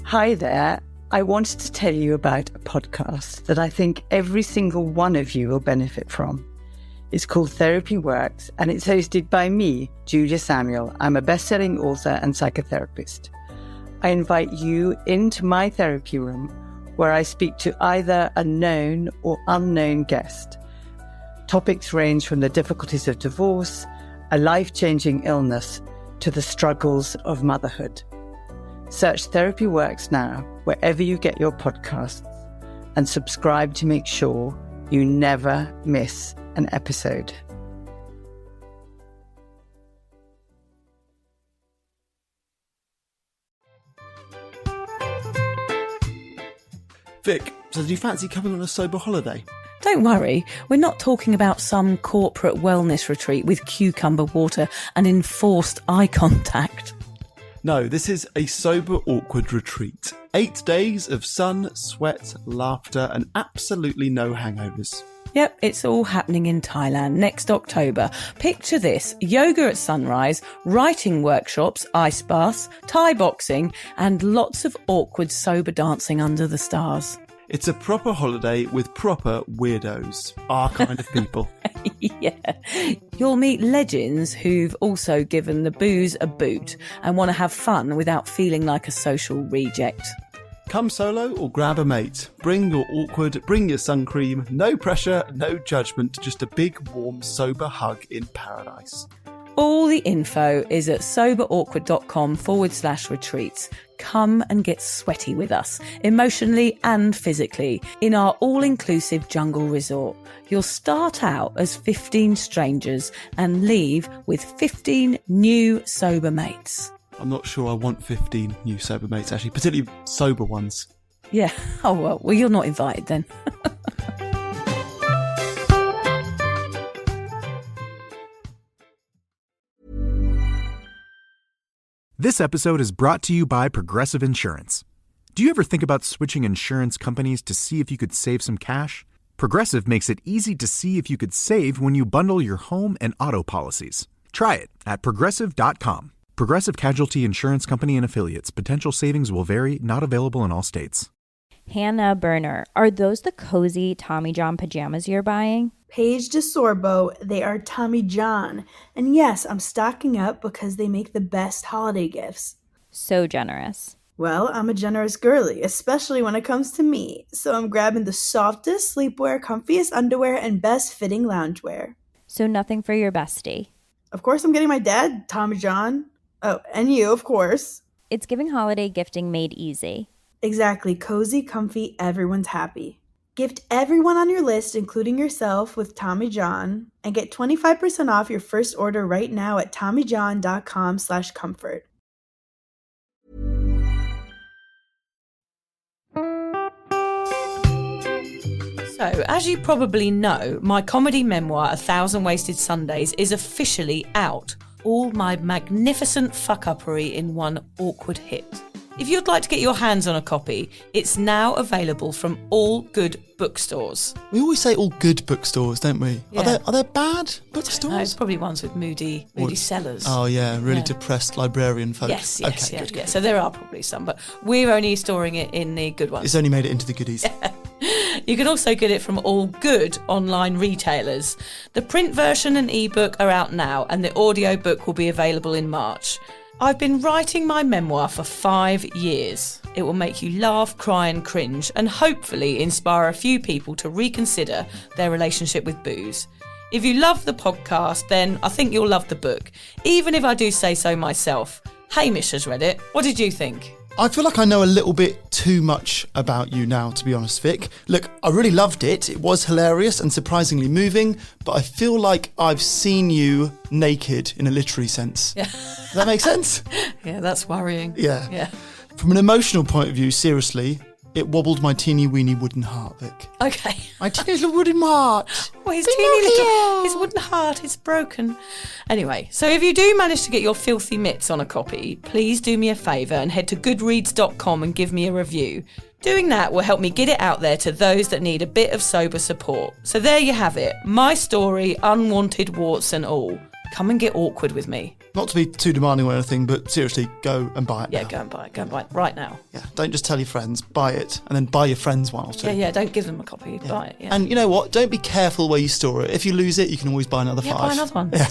Speaker 9: Hi there. I wanted to tell you about a podcast that I think every single one of you will benefit from. It's called Therapy Works, and it's hosted by me, Julia Samuel. I'm a best-selling author and psychotherapist. I invite you into my therapy room where I speak to either a known or unknown guest. Topics range from the difficulties of divorce, a life-changing illness, to the struggles of motherhood. Search Therapy Works now, wherever you get your podcasts, and subscribe to make sure you never miss an episode.
Speaker 10: Vic, so do you fancy coming on a sober holiday?
Speaker 6: Don't worry, we're not talking about some corporate wellness retreat with cucumber water and enforced eye contact.
Speaker 10: No, this is a Sober Awkward retreat. 8 days of sun, sweat, laughter, and absolutely no hangovers.
Speaker 6: Yep, it's all happening in Thailand next October. Picture this: yoga at sunrise, writing workshops, ice baths, Thai boxing, and lots of awkward sober dancing under the stars.
Speaker 10: It's a proper holiday with proper weirdos. Our kind of people.
Speaker 6: Yeah. You'll meet legends who've also given the booze a boot and want to have fun without feeling like a social reject.
Speaker 10: Come solo or grab a mate. Bring your awkward, bring your sun cream. No pressure, no judgment, just a big, warm, sober hug in paradise.
Speaker 6: All the info is at soberawkward.com/retreats. Come and get sweaty with us, emotionally and physically, in our all-inclusive jungle resort. You'll start out as 15 strangers and leave with 15 new sober mates.
Speaker 10: I'm not sure I want 15 new sober mates, actually, particularly sober ones.
Speaker 6: Yeah. Oh, well, you're not invited then.
Speaker 11: This episode is brought to you by Progressive Insurance. Do you ever think about switching insurance companies to see if you could save some cash? Progressive makes it easy to see if you could save when you bundle your home and auto policies. Try it at Progressive.com. Progressive Casualty Insurance Company and Affiliates. Potential savings will vary. Not available in all states.
Speaker 12: Hannah Burner, are those the cozy Tommy John pajamas you're buying?
Speaker 13: Paige DeSorbo, they are Tommy John. And yes, I'm stocking up because they make the best holiday gifts.
Speaker 12: So generous.
Speaker 13: Well, I'm a generous girly, especially when it comes to me. So I'm grabbing the softest sleepwear, comfiest underwear, and best fitting loungewear.
Speaker 12: So nothing for your bestie?
Speaker 13: Of course I'm getting my dad, Tommy John. Oh, and you, of course.
Speaker 12: It's giving holiday gifting made easy.
Speaker 13: Exactly. Cozy, comfy, everyone's happy. Gift everyone on your list, including yourself, with Tommy John, and get 25% off your first order right now at TommyJohn.com/comfort.
Speaker 6: So, as you probably know, my comedy memoir, 1,000 Wasted Sundays, is officially out. All my magnificent fuck-uppery in one awkward hit. If you'd like to get your hands on a copy, it's now available from all good bookstores.
Speaker 10: We always say all good bookstores, don't we?
Speaker 6: Yeah.
Speaker 10: Are there bad bookstores?
Speaker 6: No, it's probably ones with moody sellers.
Speaker 10: Oh yeah, really depressed librarian folk.
Speaker 6: Yes,
Speaker 10: okay,
Speaker 6: yeah,
Speaker 10: good.
Speaker 6: yeah. So there are probably some, but we're only storing it in the good ones.
Speaker 10: It's only made it into the goodies.
Speaker 6: You can also get it from all good online retailers. The print version and ebook are out now, and the audiobook will be available in March. I've been writing my memoir for 5 years. It will make you laugh, cry and cringe, and hopefully inspire a few people to reconsider their relationship with booze. If you love the podcast, then I think you'll love the book, even if I do say so myself. Hamish has read it. What did you think?
Speaker 10: I feel like I know a little bit too much about you now, to be honest, Vic. Look, I really loved it. It was hilarious and surprisingly moving, but I feel like I've seen you naked in a literary sense.
Speaker 6: Yeah.
Speaker 10: Does that make sense?
Speaker 6: Yeah, that's worrying.
Speaker 10: Yeah. From an emotional point of view, seriously, it wobbled my teeny weeny wooden heart, Vic.
Speaker 6: Okay.
Speaker 10: My teeny little wooden heart.
Speaker 6: Well, his teeny little, his wooden heart is broken. Anyway, so if you do manage to get your filthy mitts on a copy, please do me a favour and head to goodreads.com and give me a review. Doing that will help me get it out there to those that need a bit of sober support. So there you have it. My story, unwanted warts and all. Come and get awkward with me.
Speaker 10: Not to be too demanding or anything, but seriously, go and buy it now.
Speaker 6: Go and buy it right now.
Speaker 10: Yeah, don't just tell your friends, buy it, and then buy your friends one or two.
Speaker 6: Yeah, don't give them a copy, buy it, yeah.
Speaker 10: And you know what, don't be careful where you store it. If you lose it, you can always buy another 5.
Speaker 6: Buy another one.
Speaker 10: Yeah.